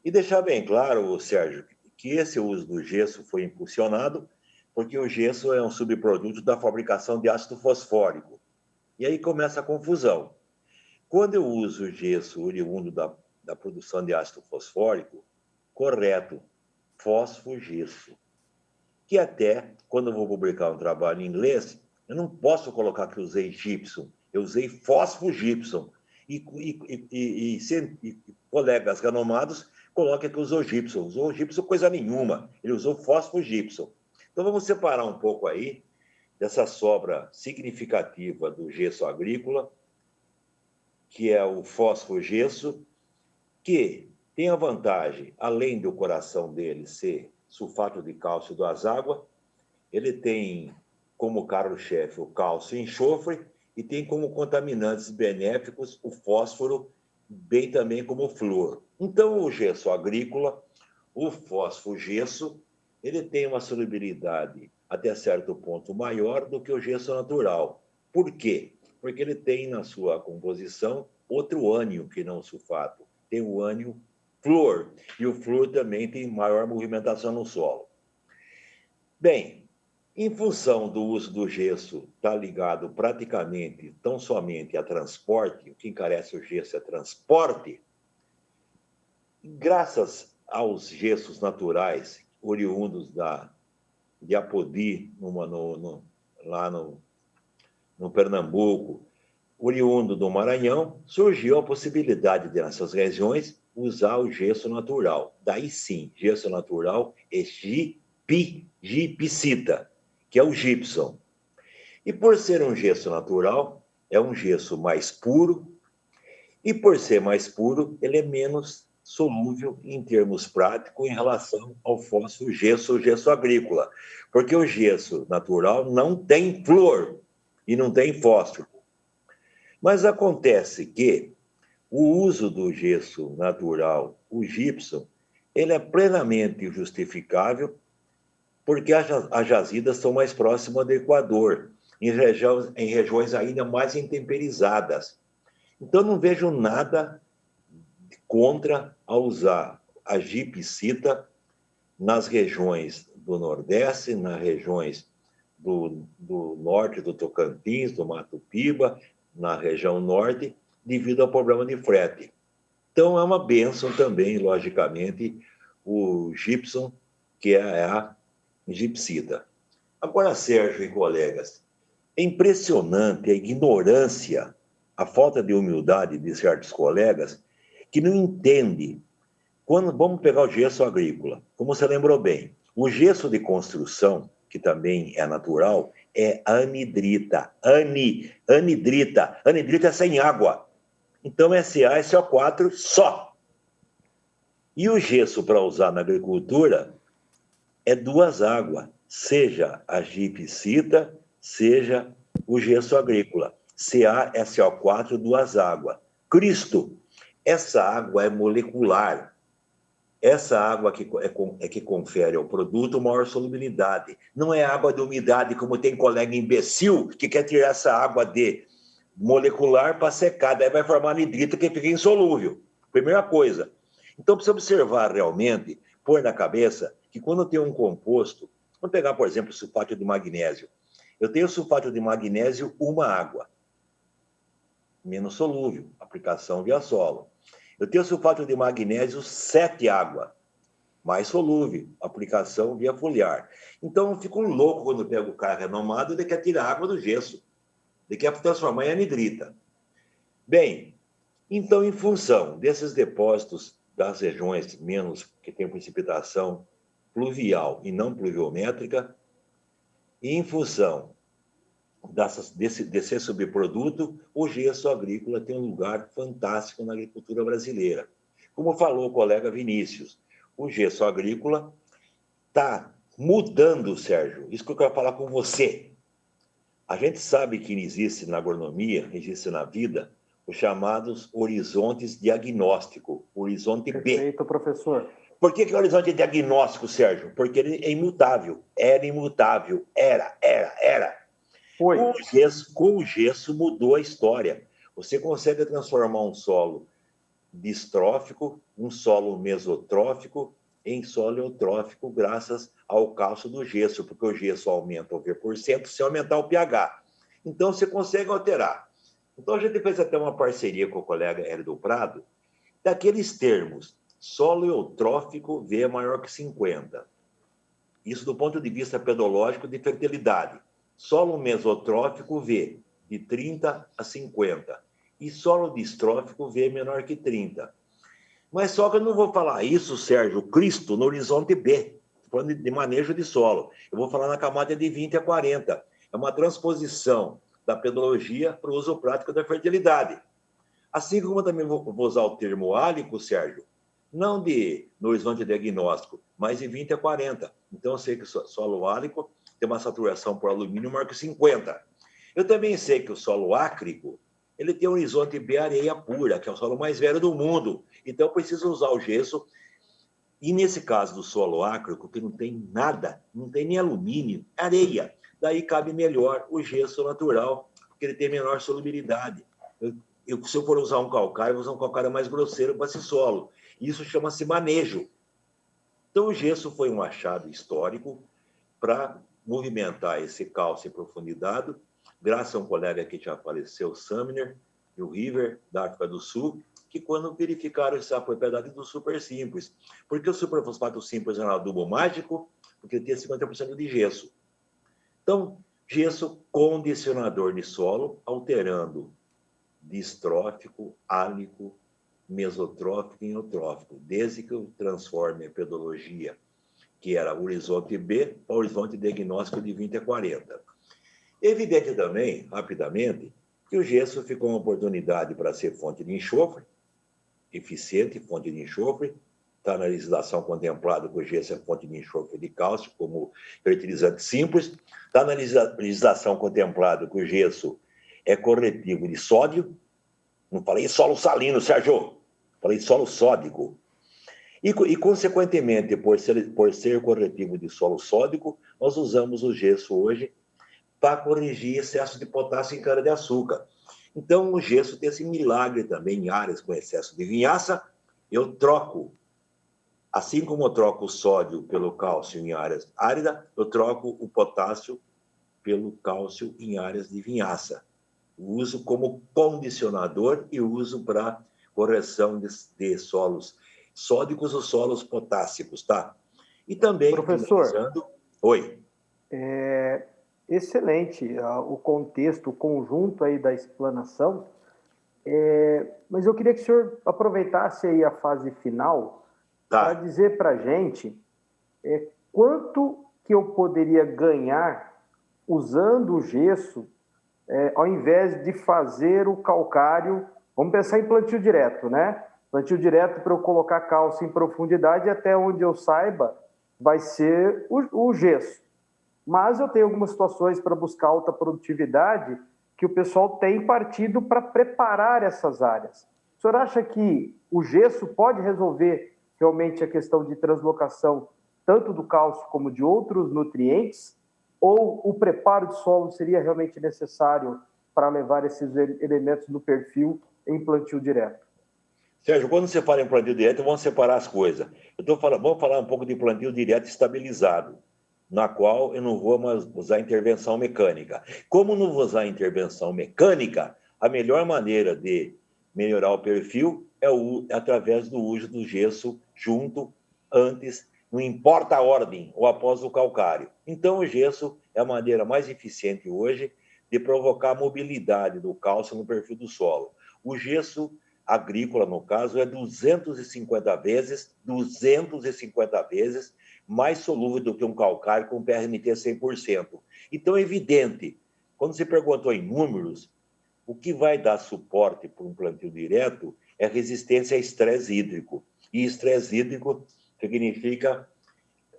E deixar bem claro, Sérgio, que esse uso do gesso foi impulsionado porque o gesso é um subproduto da fabricação de ácido fosfórico. E aí começa a confusão. Quando eu uso o gesso oriundo da produção de ácido fosfórico, correto, fosfo-gesso. Que até, quando eu vou publicar um trabalho em inglês, eu não posso colocar que eu usei gypsum, eu usei fosfo-gypsum. E colegas renomados colocam que usou gypsum. Usou gypsum coisa nenhuma, ele usou fosfo-gypsum. Então, vamos separar um pouco aí dessa sobra significativa do gesso agrícola, que é o fosfo-gesso, que tem a vantagem, além do coração dele ser sulfato de cálcio das águas, ele tem como carro-chefe o cálcio e enxofre e tem como contaminantes benéficos o fósforo, bem também como o flúor. Então, o gesso agrícola, o fosfo-gesso, ele tem uma solubilidade até certo ponto maior do que o gesso natural. Por quê? Porque ele tem na sua composição outro ânion que não o sulfato. Tem o ânion flúor, e o flúor também tem maior movimentação no solo. Bem, em função do uso do gesso estar ligado praticamente, tão somente a transporte, o que encarece o gesso é transporte, graças aos gessos naturais oriundos de Apodi, lá no Pernambuco, oriundo do Maranhão, surgiu a possibilidade de, nessas regiões, usar o gesso natural. Daí sim, gesso natural é gipsita, que é o gypsum. E por ser um gesso natural, é um gesso mais puro, e por ser mais puro, ele é menos solúvel em termos práticos em relação ao fósforo gesso, o gesso agrícola, porque o gesso natural não tem flúor e não tem fósforo. Mas acontece que o uso do gesso natural, o gypsum, ele é plenamente justificável porque as jazidas são mais próximas do Equador, em regiões ainda mais intemperizadas. Então, não vejo nada contra a usar a gipsita nas regiões do Nordeste, nas regiões do norte do Tocantins, do Mato Piba, na região norte, devido ao problema de frete. Então, é uma bênção também, logicamente, o gypsum, que é a gipsita. Agora, Sérgio e colegas, é impressionante a ignorância, a falta de humildade de certos colegas que não entendem. Vamos pegar o gesso agrícola, como você lembrou bem, o gesso de construção, que também é natural, é anidrita. Anidrita. Anidrita é sem água. Então, é SaSO4 só. E o gesso para usar na agricultura é 2 águas, seja a gipsita, seja o gesso agrícola. CaSO4, 2 águas. Cristo, essa água é molecular. Essa água que confere ao produto maior solubilidade. Não é água de umidade, como tem colega imbecil que quer tirar essa água de molecular para secar, daí vai formar anidrita que fica insolúvel. Primeira coisa. Então, precisa observar realmente, pôr na cabeça, que quando tem um composto, vamos pegar, por exemplo, o sulfato de magnésio. Eu tenho sulfato de magnésio, 1 água, menos solúvel, aplicação via solo. Eu tenho sulfato de magnésio, 7 água, mais solúvel, aplicação via foliar. Então, eu fico louco quando pego o cara renomado, ele quer tirar água do gesso, ele quer transformar em anidrita. Bem, então, em função desses depósitos das regiões menos que tem precipitação pluvial e não pluviométrica, e em função desse subproduto, o gesso agrícola tem um lugar fantástico na agricultura brasileira. Como falou o colega Vinícius, o gesso agrícola está mudando, Sérgio. Isso que eu quero falar com você. A gente sabe que existe na agronomia, existe na vida, os chamados horizontes diagnóstico, horizonte B. Perfeito, professor. Por que é horizonte diagnóstico, Sérgio? Porque ele é imutável. Era imutável. Era. Foi. Com o gesso mudou a história. Você consegue transformar um solo distrófico, um solo mesotrófico, em solo eutrófico, graças ao cálcio do gesso, porque o gesso aumenta o V% se aumentar o pH. Então, você consegue alterar. Então, a gente fez até uma parceria com o colega Hélio do Prado, daqueles termos, solo eutrófico V é maior que 50. Isso do ponto de vista pedológico de fertilidade. Solo mesotrófico V, de 30 a 50. E solo distrófico V menor que 30. Mas só que eu não vou falar isso, Sérgio, Cristo, no horizonte B, falando de manejo de solo. Eu vou falar na camada de 20 a 40. É uma transposição da pedologia para o uso prático da fertilidade. Assim como eu também vou usar o termo álico, Sérgio, não no horizonte diagnóstico, mas de 20 a 40. Então, eu sei que o solo álico tem uma saturação por alumínio maior que 50. Eu também sei que o solo ácrico, ele tem um horizonte B areia pura, que é o solo mais velho do mundo. Então, eu preciso usar o gesso. E nesse caso do solo ácrico, que não tem nada, não tem nem alumínio, areia. Daí cabe melhor o gesso natural, porque ele tem menor solubilidade. Se eu for usar um calcário, eu vou usar um calcário mais grosseiro para esse solo. Isso chama-se manejo. Então, o gesso foi um achado histórico para movimentar esse cálcio em profundidade, graças a um colega que já faleceu, Sumner, e o River, da África do Sul, que quando verificaram essa propriedade do super simples. Porque o superfosfato simples é um adubo mágico, porque ele tem 50% de gesso. Então, gesso condicionador de solo, alterando distrófico, álico, mesotrófico e eutrófico, desde que eu transforme a pedologia, que era horizonte B, para horizonte diagnóstico de 20 a 40. Evidente também, rapidamente, que o gesso ficou uma oportunidade para ser fonte de enxofre, eficiente, fonte de enxofre. Está na legislação contemplada que o gesso é fonte de enxofre de cálcio como fertilizante simples. Está na legislação contemplada que o gesso é corretivo de sódio. Não falei solo salino, Sérgio. Falei solo sódico. E consequentemente, por ser corretivo de solo sódico, nós usamos o gesso hoje para corrigir excesso de potássio em cana-de-açúcar. Então, o gesso tem esse milagre também em áreas com excesso de vinhaça. Eu troco. Assim como eu troco o sódio pelo cálcio em áreas áridas, eu troco o potássio pelo cálcio em áreas de vinhaça. Uso como condicionador e uso para correção de solos sódicos ou solos potássicos, tá? E também... Professor, oi. Excelente o contexto, o conjunto aí da explanação, mas eu queria que o senhor aproveitasse aí a fase final para dizer para a gente quanto que eu poderia ganhar usando o gesso ao invés de fazer o calcário. Vamos pensar em plantio direto, né? Plantio direto para eu colocar cálcio em profundidade, até onde eu saiba, vai ser o gesso. Mas eu tenho algumas situações para buscar alta produtividade que o pessoal tem partido para preparar essas áreas. O senhor acha que o gesso pode resolver realmente a questão de translocação tanto do cálcio como de outros nutrientes? Ou o preparo de solo seria realmente necessário para levar esses elementos do perfil em plantio direto? Sérgio, quando você fala em plantio direto, vamos separar as coisas. Vamos falar um pouco de plantio direto estabilizado, na qual eu não vou mais usar intervenção mecânica. Como não vou usar intervenção mecânica, a melhor maneira de melhorar o perfil é através do uso do gesso junto, antes, não importa a ordem, ou após o calcário. Então, o gesso é a maneira mais eficiente hoje de provocar a mobilidade do cálcio no perfil do solo. O gesso agrícola, no caso, é 250 vezes mais solúvel do que um calcário com PRMT 100%. Então, é evidente, quando você perguntou em números, o que vai dar suporte para um plantio direto é resistência a estresse hídrico. E estresse hídrico significa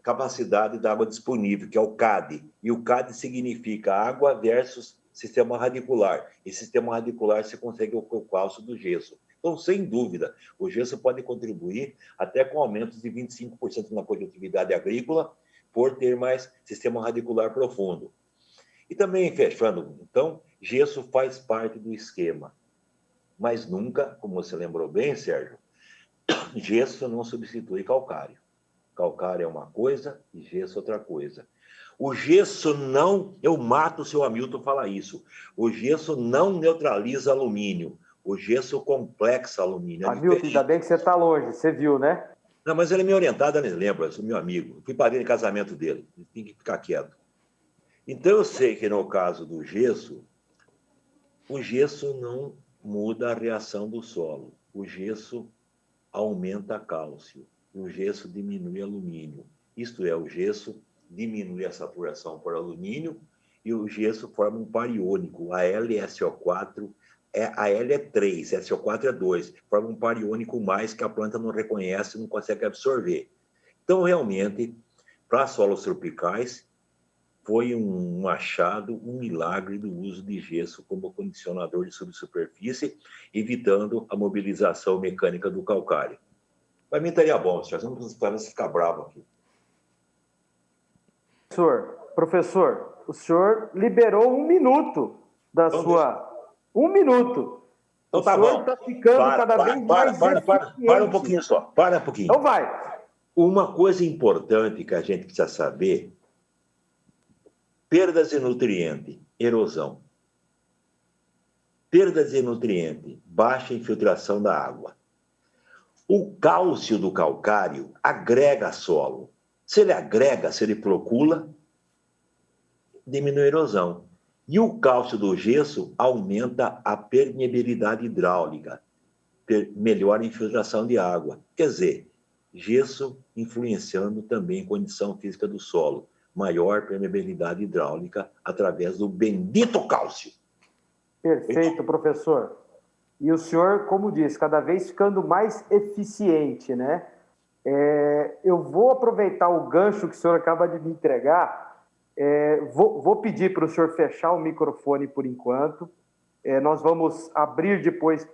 capacidade da água disponível, que é o CAD. E o CAD significa água versus sistema radicular. E sistema radicular você consegue o cálcio do gesso. Então, sem dúvida, o gesso pode contribuir até com aumentos de 25% na produtividade agrícola por ter mais sistema radicular profundo. E também, fechando, então, gesso faz parte do esquema. Mas nunca, como você lembrou bem, Sérgio, gesso não substitui calcário. Calcário é uma coisa e gesso é outra coisa. O gesso não... Eu mato o seu Hamilton falar isso. O gesso não neutraliza alumínio. O gesso complexa alumínio. Hamilton, ainda bem que você está longe, você viu, né? Não, mas ele é meu orientado, eu nem lembro, eu sou meu amigo. Eu fui padrinho de casamento dele. Ele tem que ficar quieto. Então, eu sei que no caso do gesso, o gesso não muda a reação do solo. O gesso aumenta cálcio. O gesso diminui alumínio. Isto é, o gesso diminui a saturação por alumínio e o gesso forma um par iônico, a LSO4, a L é 3, SO4 é 2, forma um par iônico mais que a planta não reconhece, não consegue absorver. Então, realmente, para solos tropicais, foi um achado, um milagre do uso de gesso como condicionador de subsuperfície, evitando a mobilização mecânica do calcário. Para mim estaria bom, senhor. Não precisa ficar bravo aqui. Professor, o senhor liberou 1 minuto da sua... 1 minuto. Então tá bom. O senhor está ficando cada vez mais eficiente. Para um pouquinho só. Para um pouquinho. Então vai. Uma coisa importante que a gente precisa saber: perdas de nutriente, erosão. Perdas de nutriente, baixa infiltração da água. O cálcio do calcário agrega solo. Se ele agrega, se ele procura, diminui a erosão. E o cálcio do gesso aumenta a permeabilidade hidráulica, melhora a infiltração de água. Quer dizer, gesso influenciando também a condição física do solo, maior permeabilidade hidráulica através do bendito cálcio. Perfeito, professor. e o senhor, como disse, cada vez ficando mais eficiente, né? Eu vou aproveitar o gancho que o senhor acaba de me entregar, vou pedir para o senhor fechar o microfone por enquanto, nós vamos abrir depois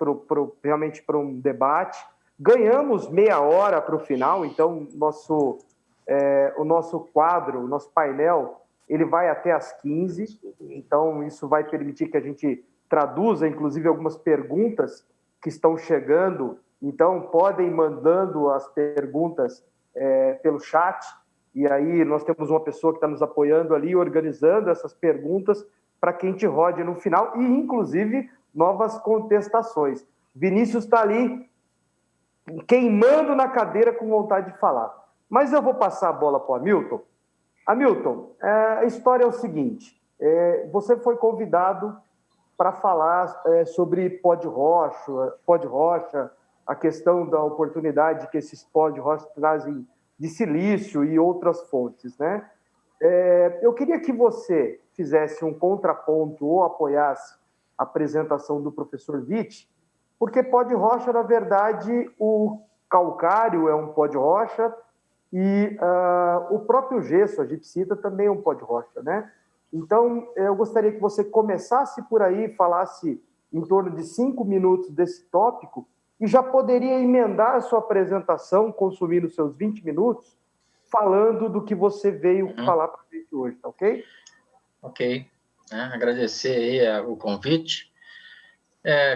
realmente para um debate. Ganhamos meia hora para o final, então o nosso quadro, o nosso painel, ele vai até às 15, então isso vai permitir que a gente traduza, inclusive, algumas perguntas que estão chegando, então podem ir mandando as perguntas pelo chat, e aí nós temos uma pessoa que está nos apoiando ali, organizando essas perguntas para que a gente rode no final, e inclusive novas contestações. Vinícius está ali queimando na cadeira com vontade de falar. Mas eu vou passar a bola para o Hamilton. Hamilton, a história é o seguinte, você foi convidado para falar sobre pó de rocha, a questão da oportunidade que esses pó de rocha trazem de silício e outras fontes, né? Eu queria que você fizesse um contraponto ou apoiasse a apresentação do professor Witt, porque pó de rocha, na verdade, o calcário é um pó de rocha e o próprio gesso, a gipsita, também é um pó de rocha, né? Então, eu gostaria que você começasse por aí, falasse em torno de 5 minutos desse tópico e já poderia emendar a sua apresentação, consumindo seus 20 minutos, falando do que você veio falar para a gente hoje, tá ok? Ok. Agradecer aí o convite.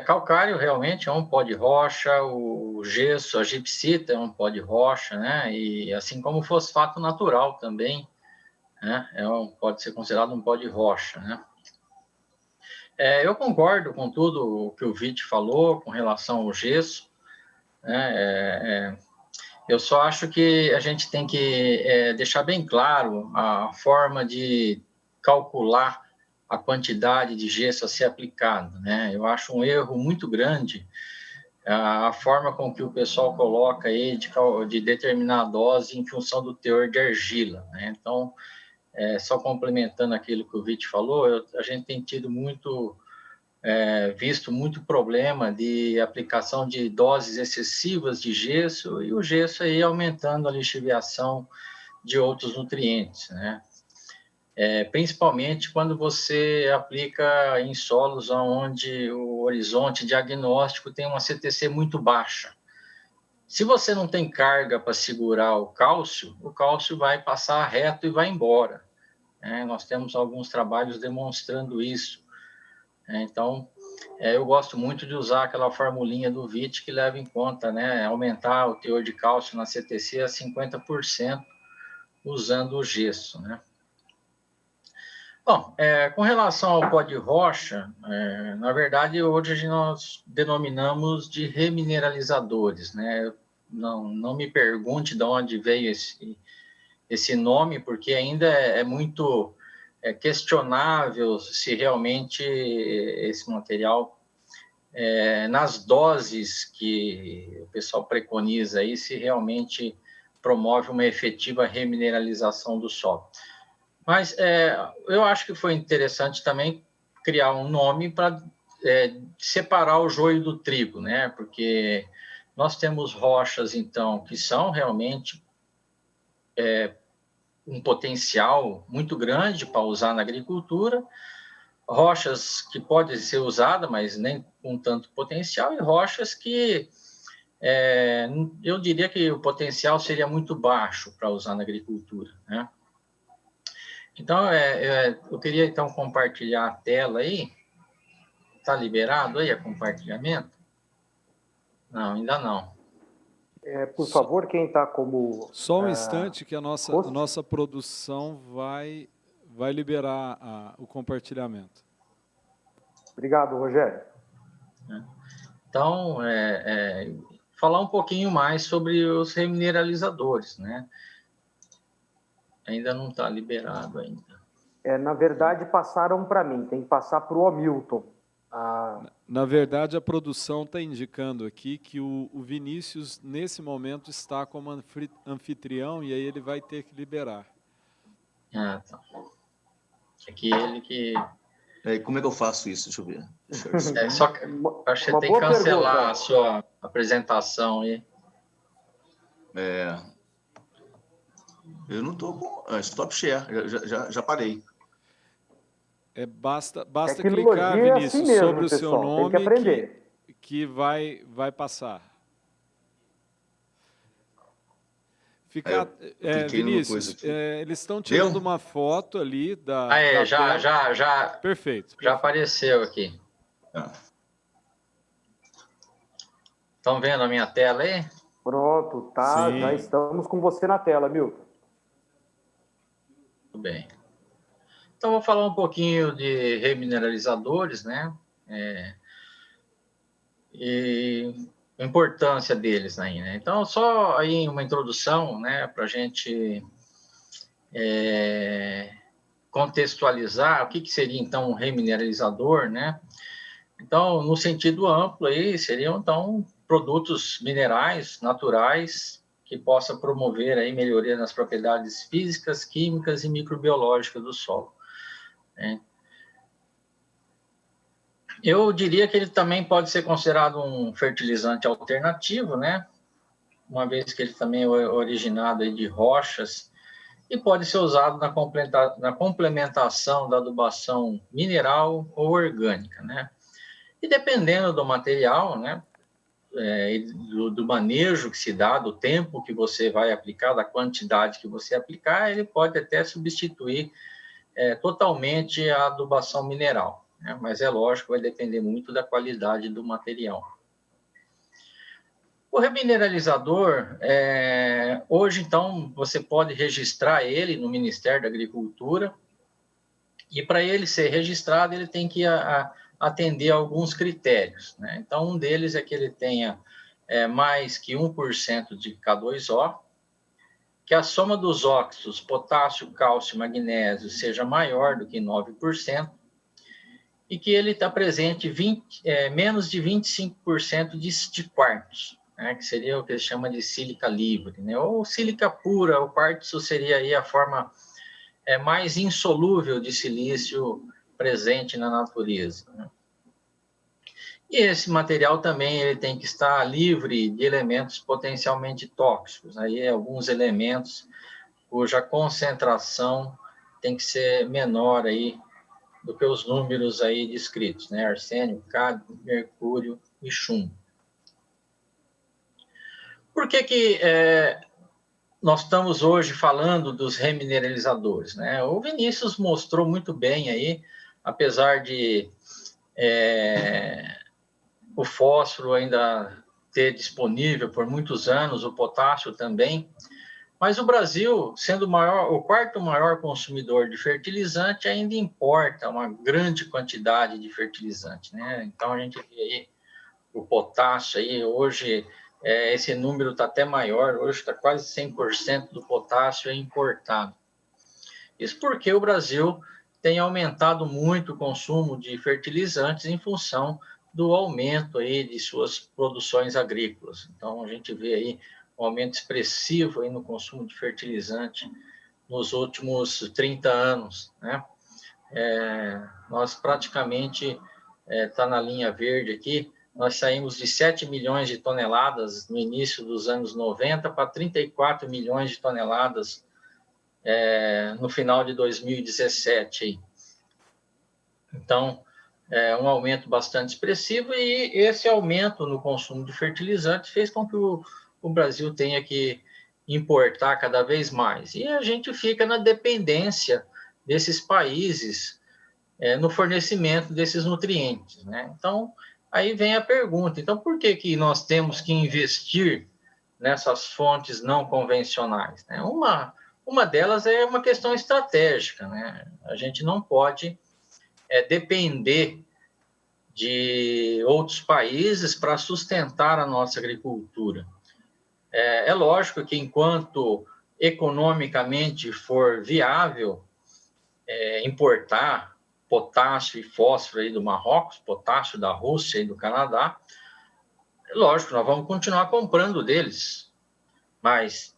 Calcário realmente é um pó de rocha, o gesso, a gipsita é um pó de rocha, né? E assim como o fosfato natural também, né? Pode ser considerado um pó de rocha, né? Eu concordo com tudo o que o Witt falou com relação ao gesso, né? Eu só acho que a gente tem que deixar bem claro a forma de calcular a quantidade de gesso a ser aplicado, né? Eu acho um erro muito grande a forma com que o pessoal coloca aí de determinar a dose em função do teor de argila, né? Então, só complementando aquilo que o Witt falou, a gente tem tido visto muito problema de aplicação de doses excessivas de gesso e o gesso aí aumentando a lixiviação de outros nutrientes, né? Principalmente quando você aplica em solos onde o horizonte diagnóstico tem uma CTC muito baixa. Se você não tem carga para segurar o cálcio vai passar reto e vai embora. Nós temos alguns trabalhos demonstrando isso. Então, eu gosto muito de usar aquela formulinha do Witt que leva em conta, né, aumentar o teor de cálcio na CTC a 50% usando o gesso, né? Bom, com relação ao pó de rocha, na verdade, hoje nós denominamos de remineralizadores, né? Não me pergunte de onde veio esse nome, porque ainda é muito questionável se realmente esse material, nas doses que o pessoal preconiza aí, se realmente promove uma efetiva remineralização do solo. Mas eu acho que foi interessante também criar um nome para separar o joio do trigo, né? Porque nós temos rochas, então, que são realmente um potencial muito grande para usar na agricultura, rochas que podem ser usadas, mas nem com tanto potencial, e rochas que eu diria que o potencial seria muito baixo para usar na agricultura, né? Então, eu queria, então, compartilhar a tela aí. Está liberado aí o compartilhamento? Não, ainda não. Por favor, quem está como... Só um instante que a nossa produção vai liberar o compartilhamento. Obrigado, Rogério. Então, falar um pouquinho mais sobre os remineralizadores, né? Ainda não está liberado ainda. Na verdade, passaram para mim, tem que passar para o Hamilton. Na verdade, a produção está indicando aqui que o Vinícius, nesse momento, está como anfitrião e aí ele vai ter que liberar. Tá. Aqui ele que Como é que eu faço isso? Deixa eu ver. Só que acho que você tem que cancelar a sua apresentação aí. Eu não estou com... Stop share, já parei. Basta clicar, Vinícius, assim mesmo, sobre o pessoal, seu nome tem que aprender. que vai passar. Vinícius, eles estão tirando uma foto ali da já. Perfeito. Já apareceu aqui. Estão vendo a minha tela aí? Pronto, tá. Sim. Já estamos com você na tela, Milton. Tudo bem. Então, vou falar um pouquinho de remineralizadores, né? E a importância deles aí, né? Então, só aí uma introdução, né, para a gente contextualizar o que seria, então, um remineralizador, né? Então, no sentido amplo aí, seriam, então, produtos minerais naturais que possa promover aí melhoria nas propriedades físicas, químicas e microbiológicas do solo, né? Eu diria que ele também pode ser considerado um fertilizante alternativo, né? Uma vez que ele também é originado aí de rochas e pode ser usado na complementação da adubação mineral ou orgânica, né? E dependendo do material, né? Do manejo que se dá, do tempo que você vai aplicar, da quantidade que você aplicar, ele pode até substituir totalmente a adubação mineral. Mas é lógico, vai depender muito da qualidade do material. O remineralizador, hoje, então, você pode registrar ele no Ministério da Agricultura, e para ele ser registrado, ele tem que atender a alguns critérios, né? Então, um deles é que ele tenha mais que 1% de K2O, que a soma dos óxidos, potássio, cálcio e magnésio, seja maior do que 9%, e que ele está presente menos de 25% de quartos, né, que seria o que eles chamam de sílica livre, né, ou sílica pura. O quartzo seria aí a forma mais insolúvel de silício presente na natureza, né? E esse material também ele tem que estar livre de elementos potencialmente tóxicos, aí alguns elementos cuja concentração tem que ser menor aí do que os números aí descritos, né? Arsênio, cádmio, mercúrio e chumbo. Por que nós estamos hoje falando dos remineralizadores, né? O Vinícius mostrou muito bem aí, apesar de o fósforo ainda ter disponível por muitos anos, o potássio também, mas o Brasil, sendo o quarto maior consumidor de fertilizante, ainda importa uma grande quantidade de fertilizante, né? Então, a gente vê aí o potássio, aí, hoje, esse número está até maior, hoje está quase 100% do potássio importado. Isso porque o Brasil tem aumentado muito o consumo de fertilizantes em função do aumento aí de suas produções agrícolas. Então, a gente vê aí um aumento expressivo aí no consumo de fertilizante nos últimos 30 anos, né? Nós praticamente, está na linha verde aqui, nós saímos de 7 milhões de toneladas no início dos anos 90 para 34 milhões de toneladas no final de 2017. Aí. Então, um aumento bastante expressivo, e esse aumento no consumo de fertilizantes fez com que o Brasil tenha que importar cada vez mais. E a gente fica na dependência desses países no fornecimento desses nutrientes, né? Então, aí vem a pergunta, então por que nós temos que investir nessas fontes não convencionais, né? Uma delas é uma questão estratégica, né? A gente não pode depender de outros países para sustentar a nossa agricultura. É lógico que enquanto economicamente for viável importar potássio e fósforo aí do Marrocos, potássio da Rússia e do Canadá, lógico, nós vamos continuar comprando deles, mas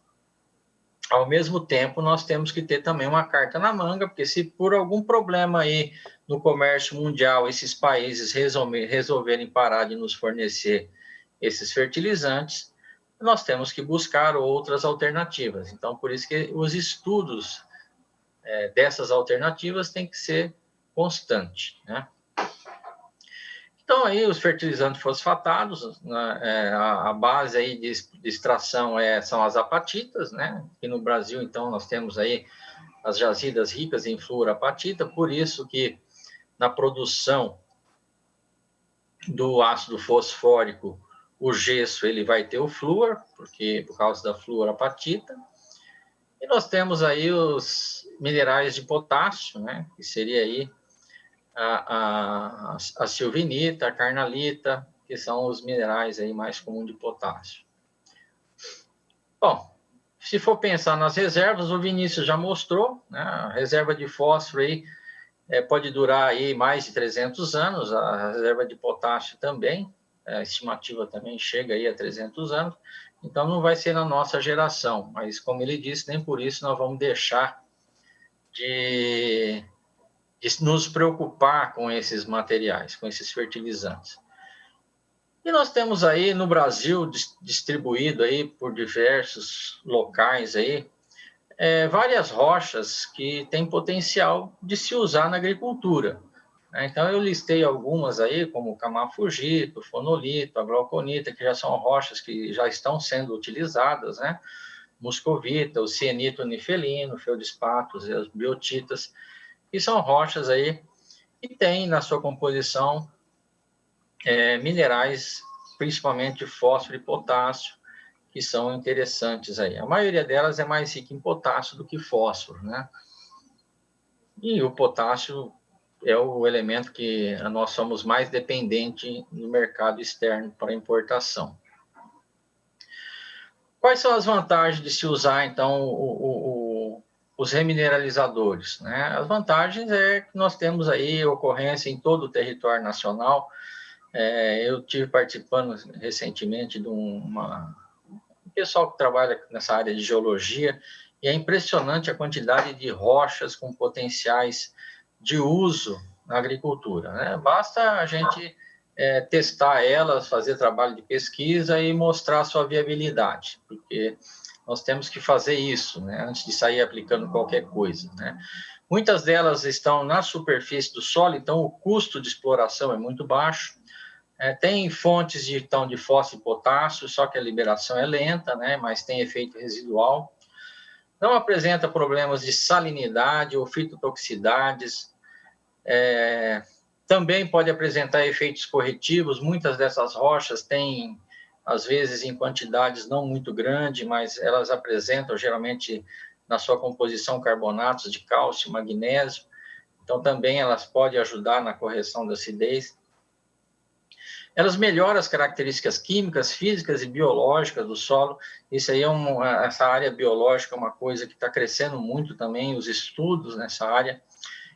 ao mesmo tempo nós temos que ter também uma carta na manga, porque se por algum problema aí no comércio mundial esses países resolverem parar de nos fornecer esses fertilizantes, nós temos que buscar outras alternativas. Então, por isso que os estudos dessas alternativas têm que ser constantes, né? Então, aí, os fertilizantes fosfatados, né, a base aí de extração são as apatitas, né? E no Brasil, então, nós temos aí as jazidas ricas em fluorapatita, por isso que na produção do ácido fosfórico, o gesso ele vai ter o flúor, por causa da fluorapatita. E nós temos aí os minerais de potássio, né? Que seria aí a silvinita, a carnalita, que são os minerais aí mais comuns de potássio. Bom, se for pensar nas reservas, o Vinícius já mostrou, né? A reserva de fósforo aí pode durar aí mais de 300 anos, a reserva de potássio também, a estimativa também chega aí a 300 anos, então não vai ser na nossa geração, mas como ele disse, nem por isso nós vamos deixar de nos preocupar com esses materiais, com esses fertilizantes. E nós temos aí no Brasil, distribuído aí por diversos locais aí, várias rochas que têm potencial de se usar na agricultura. Então, eu listei algumas aí, como camafugito, fonolito, a glauconita, que já são rochas que já estão sendo utilizadas, né? Muscovita, o cianito nifelino, o feldespatos e as biotitas, que são rochas aí que têm na sua composição minerais, principalmente fósforo e potássio, que são interessantes aí. A maioria delas é mais rica em potássio do que fósforo, né? E o potássio é o elemento que nós somos mais dependentes no mercado externo para importação. Quais são as vantagens de se usar, então, os remineralizadores, né? As vantagens é que nós temos aí ocorrência em todo o território nacional. Eu tive participando recentemente de um pessoal que trabalha nessa área de geologia, e é impressionante a quantidade de rochas com potenciais de uso na agricultura, né? Basta a gente testar elas, fazer trabalho de pesquisa e mostrar a sua viabilidade, porque nós temos que fazer isso, né, antes de sair aplicando qualquer coisa, né? Muitas delas estão na superfície do solo, então o custo de exploração é muito baixo. Tem fontes de fósforo e potássio, só que a liberação é lenta, né, mas tem efeito residual. Não apresenta problemas de salinidade ou fitotoxicidades. Também pode apresentar efeitos corretivos. Muitas dessas rochas têm, às vezes, em quantidades não muito grandes, mas elas apresentam, geralmente, na sua composição, carbonatos de cálcio, magnésio. Então, também elas podem ajudar na correção da acidez. Elas melhoram as características químicas, físicas e biológicas do solo. Isso aí essa área biológica é uma coisa que está crescendo muito também, os estudos nessa área.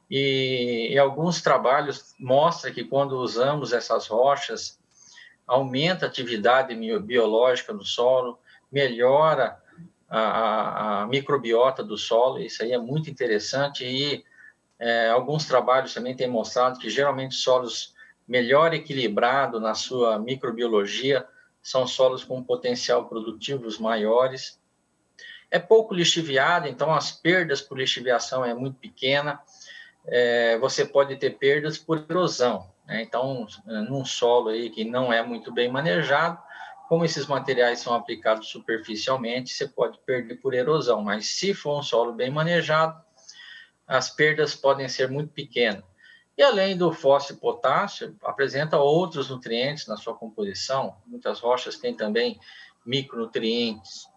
E alguns trabalhos mostram que quando usamos essas rochas, aumenta a atividade biológica do solo, melhora a microbiota do solo. Isso aí é muito interessante. E alguns trabalhos também têm mostrado que geralmente solos melhor equilibrados na sua microbiologia são solos com potencial produtivos maiores. É pouco lixiviado, então as perdas por lixiviação é muito pequena. Você pode ter perdas por erosão, né? Então, num solo aí que não é muito bem manejado, como esses materiais são aplicados superficialmente, você pode perder por erosão, mas se for um solo bem manejado, as perdas podem ser muito pequenas. E além do fósforo e potássio, apresenta outros nutrientes na sua composição. Muitas rochas têm também micronutrientes.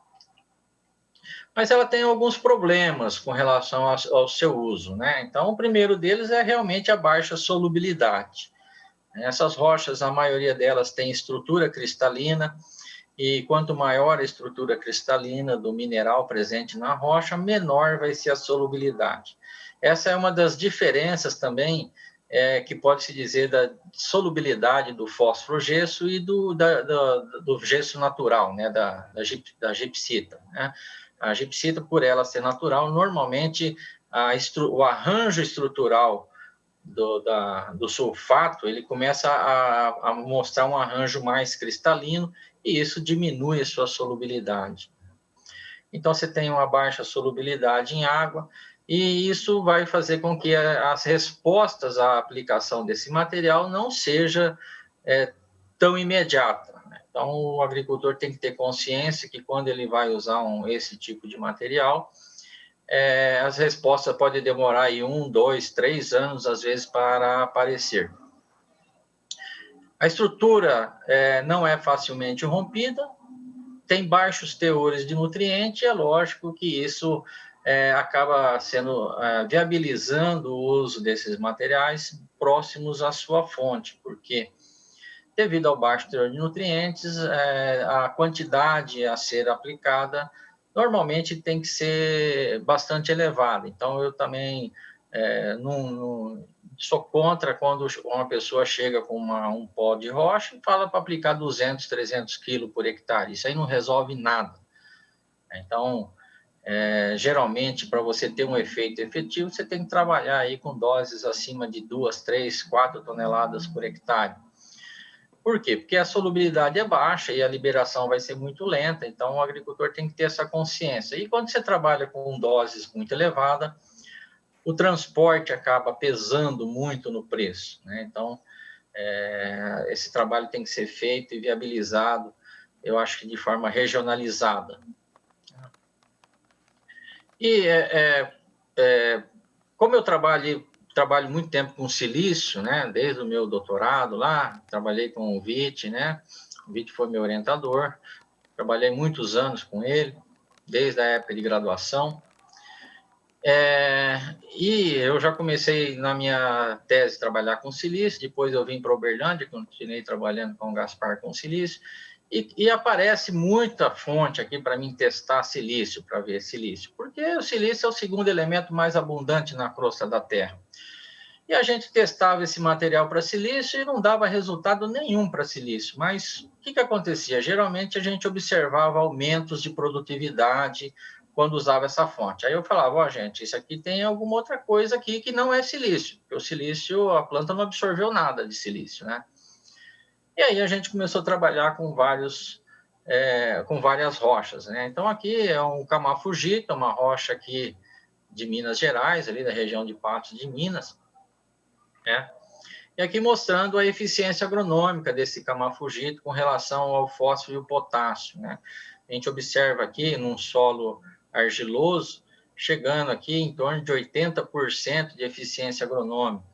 Mas ela tem alguns problemas com relação ao seu uso, né? Então, o primeiro deles é realmente a baixa solubilidade. Essas rochas, a maioria delas tem estrutura cristalina, e quanto maior a estrutura cristalina do mineral presente na rocha, menor vai ser a solubilidade. Essa é uma das diferenças também que pode-se dizer da solubilidade do fósforo-gesso e do gesso natural, né? da gipsita, né? A gipsita, por ela ser natural, normalmente o arranjo estrutural do sulfato, ele começa a mostrar um arranjo mais cristalino e isso diminui a sua solubilidade. Então, você tem uma baixa solubilidade em água e isso vai fazer com que as respostas à aplicação desse material não seja tão imediata. Então, o agricultor tem que ter consciência que quando ele vai usar esse tipo de material, as respostas podem demorar aí 1, 2, 3 anos, às vezes, para aparecer. A estrutura não é facilmente rompida, tem baixos teores de nutriente, é lógico que isso acaba viabilizando o uso desses materiais próximos à sua fonte, porque devido ao baixo teor de nutrientes, a quantidade a ser aplicada normalmente tem que ser bastante elevada. Então, eu também não sou contra quando uma pessoa chega com um pó de rocha e fala para aplicar 200, 300 quilos por hectare. Isso aí não resolve nada. Então, geralmente, para você ter um efeito efetivo, você tem que trabalhar aí com doses acima de 2, 3, 4 toneladas por hectare. Por quê? Porque a solubilidade é baixa e a liberação vai ser muito lenta, então o agricultor tem que ter essa consciência. E quando você trabalha com doses muito elevadas, o transporte acaba pesando muito no preço, né? Então, esse trabalho tem que ser feito e viabilizado, eu acho que de forma regionalizada. E como eu trabalho muito tempo com silício, né? Desde o meu doutorado lá, trabalhei com o Vitti, né? O Vitti foi meu orientador, trabalhei muitos anos com ele, desde a época de graduação. E eu já comecei na minha tese a trabalhar com silício, depois eu vim para Uberlândia, continuei trabalhando com o Gaspar com silício, e aparece muita fonte aqui para mim testar silício, para ver silício, porque o silício é o segundo elemento mais abundante na crosta da Terra. E a gente testava esse material para silício e não dava resultado nenhum para silício. Mas o que acontecia? Geralmente a gente observava aumentos de produtividade quando usava essa fonte. Aí eu falava, gente, isso aqui tem alguma outra coisa aqui que não é silício, porque o silício, a planta não absorveu nada de silício, né? E aí a gente começou a trabalhar com várias rochas, né? Então aqui é um camafugito, uma rocha aqui de Minas Gerais, ali da região de Patos de Minas, né? E aqui mostrando a eficiência agronômica desse camafugito com relação ao fósforo e o potássio, né? A gente observa aqui num solo argiloso, chegando aqui em torno de 80% de eficiência agronômica.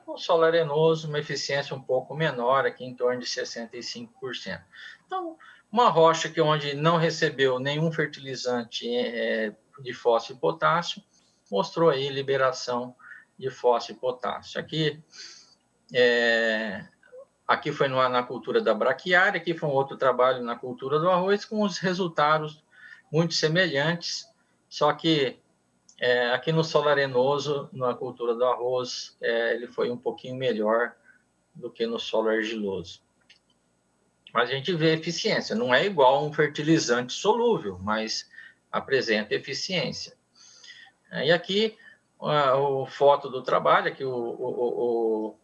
No solo arenoso, uma eficiência um pouco menor, aqui em torno de 65%. Então, uma rocha que onde não recebeu nenhum fertilizante de fósforo e potássio, mostrou aí liberação de fósforo e potássio. Aqui foi na cultura da braquiária, aqui foi um outro trabalho na cultura do arroz, com os resultados muito semelhantes, só que aqui no solo arenoso, na cultura do arroz, ele foi um pouquinho melhor do que no solo argiloso. Mas a gente vê eficiência, não é igual a um fertilizante solúvel, mas apresenta eficiência. E aqui, a foto do trabalho, aqui o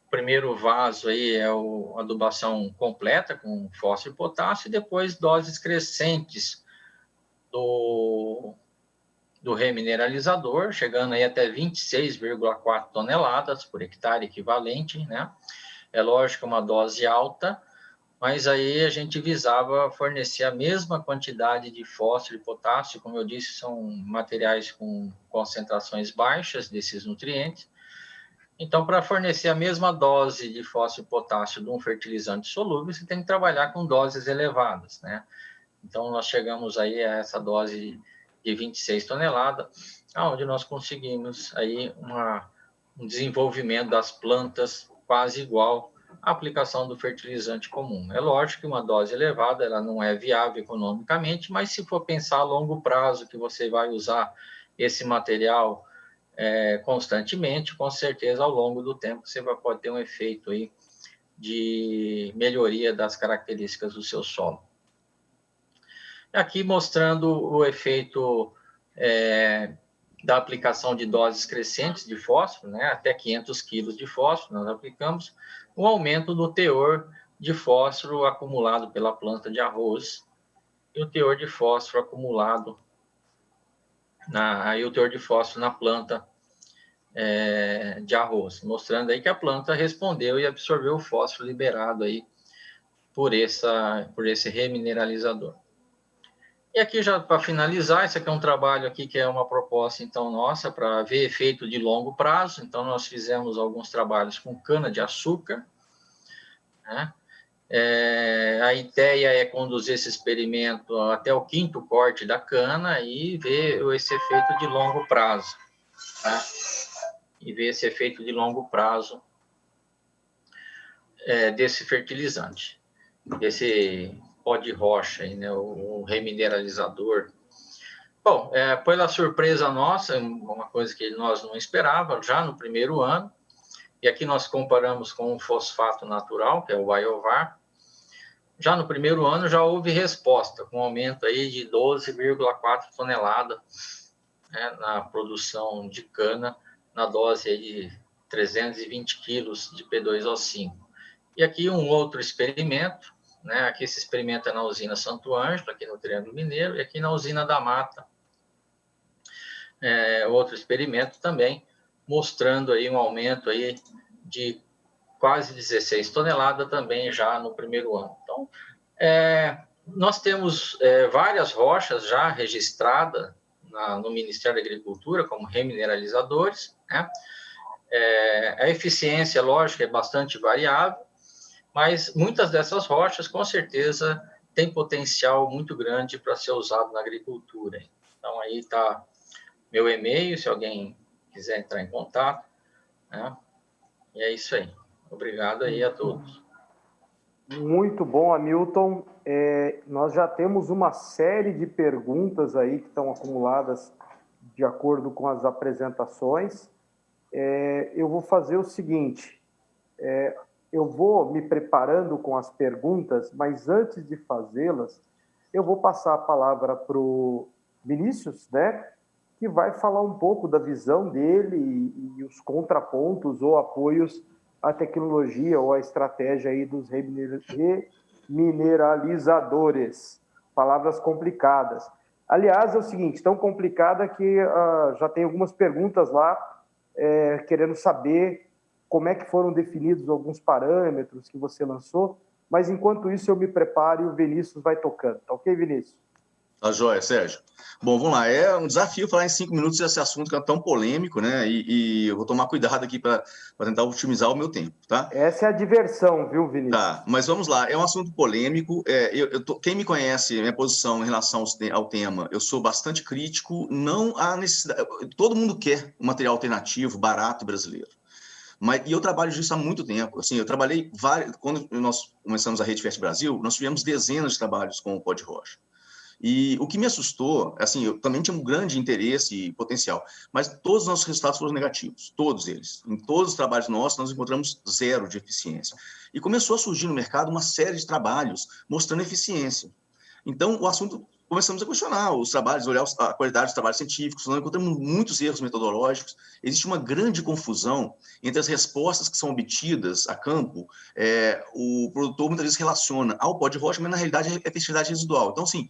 primeiro vaso aí é a adubação completa com fósforo e potássio, e depois doses crescentes do remineralizador, chegando aí até 26,4 toneladas por hectare equivalente, né? É lógico, uma dose alta, mas aí a gente visava fornecer a mesma quantidade de fósforo e potássio, como eu disse, são materiais com concentrações baixas desses nutrientes. Então, para fornecer a mesma dose de fósforo e potássio de um fertilizante solúvel, você tem que trabalhar com doses elevadas, né? Então, nós chegamos aí a essa dose de 26 toneladas, onde nós conseguimos aí um desenvolvimento das plantas quase igual à aplicação do fertilizante comum. É lógico que uma dose elevada ela não é viável economicamente, mas se for pensar a longo prazo que você vai usar esse material constantemente, com certeza ao longo do tempo você pode ter um efeito aí de melhoria das características do seu solo. Aqui mostrando o efeito da aplicação de doses crescentes de fósforo, né, até 500 quilos de fósforo, nós aplicamos, o aumento do teor de fósforo acumulado pela planta de arroz e o teor de fósforo acumulado na planta de arroz, mostrando aí que a planta respondeu e absorveu o fósforo liberado aí por esse remineralizador. E aqui, já para finalizar, esse aqui é um trabalho aqui que é uma proposta, então, nossa, para ver efeito de longo prazo. Então, nós fizemos alguns trabalhos com cana-de-açúcar, né? A ideia é conduzir esse experimento até o 5º corte da cana e ver esse efeito de longo prazo, tá? E ver esse efeito de longo prazo desse fertilizante, desse pó de rocha, né, o remineralizador. Bom, pela surpresa nossa, uma coisa que nós não esperávamos, já no primeiro ano, e aqui nós comparamos com o fosfato natural, que é o Biovar, já no primeiro ano já houve resposta, com um aumento aí de 12,4 toneladas, né, na produção de cana, na dose aí de 320 quilos de P2O5. E aqui um outro experimento, né? Aqui esse experimento é na usina Santo Ângelo, aqui no Triângulo Mineiro, e aqui na usina da Mata, outro experimento também, mostrando aí um aumento aí de quase 16 toneladas também já no primeiro ano. Então, nós temos várias rochas já registradas no Ministério da Agricultura como remineralizadores, né? A eficiência, lógico, é bastante variável, mas muitas dessas rochas, com certeza, têm potencial muito grande para ser usado na agricultura. Então, aí está meu e-mail, se alguém quiser entrar em contato, né? E é isso aí. Obrigado aí a todos. Muito bom, Hamilton. Nós já temos uma série de perguntas aí que estão acumuladas de acordo com as apresentações. Eu vou fazer o seguinte, eu vou me preparando com as perguntas, mas antes de fazê-las, eu vou passar a palavra para o Vinícius, né, que vai falar um pouco da visão dele e os contrapontos ou apoios à tecnologia ou à estratégia aí dos remineralizadores. Palavras complicadas. Aliás, é o seguinte, tão complicada que já tem algumas perguntas lá querendo saber como é que foram definidos alguns parâmetros que você lançou, mas enquanto isso eu me preparo e o Vinícius vai tocando. Tá ok, Vinícius? Tá joia, Sérgio. Bom, vamos lá. É um desafio falar em 5 minutos desse assunto que é tão polêmico, né? E eu vou tomar cuidado aqui para tentar otimizar o meu tempo, tá? Essa é a diversão, viu, Vinícius? Tá, mas vamos lá. É um assunto polêmico. Quem me conhece, minha posição em relação ao tema, eu sou bastante crítico. Não há necessidade. Todo mundo quer um material alternativo, barato e brasileiro. E eu trabalho disso há muito tempo. Assim, eu trabalhei quando nós começamos a Rede Fértil Brasil, nós tivemos dezenas de trabalhos com o pó de rocha. E o que me assustou, assim, eu também tinha um grande interesse e potencial, mas todos os nossos resultados foram negativos, todos eles. Em todos os trabalhos nossos, nós encontramos 0 de eficiência. E começou a surgir no mercado uma série de trabalhos mostrando eficiência. Então, o assunto, começamos a questionar os trabalhos, olhar a qualidade dos trabalhos científicos, nós encontramos muitos erros metodológicos, existe uma grande confusão entre as respostas que são obtidas a campo, o produtor muitas vezes relaciona ao pó de rocha, mas na realidade é fertilidade residual. Então, assim,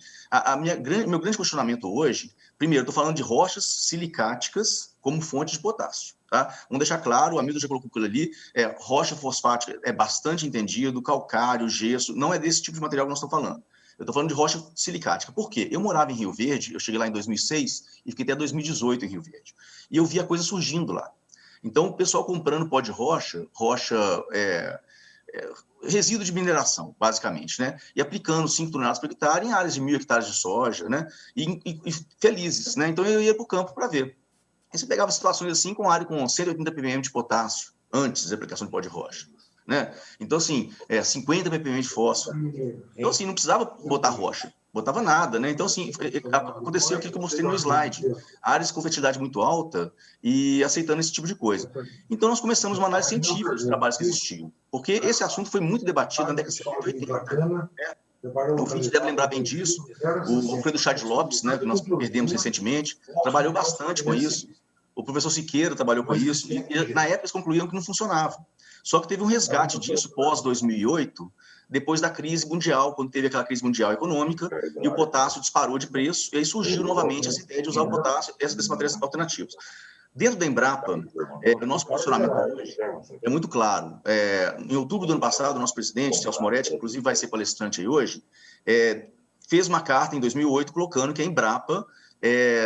meu grande questionamento hoje, primeiro, estou falando de rochas silicáticas como fonte de potássio. Tá? Vamos deixar claro, o Hamilton já colocou aquilo ali, rocha fosfática é bastante entendido, calcário, gesso, não é desse tipo de material que nós estamos falando. Eu estou falando de rocha silicática. Por quê? Eu morava em Rio Verde, eu cheguei lá em 2006 e fiquei até 2018 em Rio Verde. E eu vi a coisa surgindo lá. Então, o pessoal comprando pó de rocha resíduo de mineração, basicamente, né? E aplicando 5 toneladas por hectare em áreas de 1.000 hectares de soja, né? E felizes, né? Então, eu ia para o campo para ver. Aí você pegava situações assim com área com 180 ppm de potássio, antes da aplicação de pó de rocha. Né? Então, assim, 50 ppm de fósforo. Então, assim, não precisava botar rocha, botava nada, né? Então, assim, aconteceu aquilo que eu mostrei no slide. Áreas com fertilidade muito alta e aceitando esse tipo de coisa. Então, nós começamos uma análise científica dos trabalhos que existiam, porque esse assunto foi muito debatido na década de 80. O Vite deve lembrar bem disso. O Alfredo Chad Lopes, né, que nós perdemos recentemente, trabalhou bastante com isso. O professor Siqueira trabalhou com isso. E na época, eles concluíram que não funcionava. Só que teve um resgate disso pós-2008, depois da crise mundial, quando teve aquela crise mundial econômica, e o potássio disparou de preço, e aí surgiu novamente essa ideia de usar o potássio, essas matérias alternativas. Dentro da Embrapa, o nosso posicionamento hoje é muito claro. Em outubro do ano passado, o nosso presidente, Celso Moretti, que inclusive vai ser palestrante aí hoje, fez uma carta em 2008 colocando que a Embrapa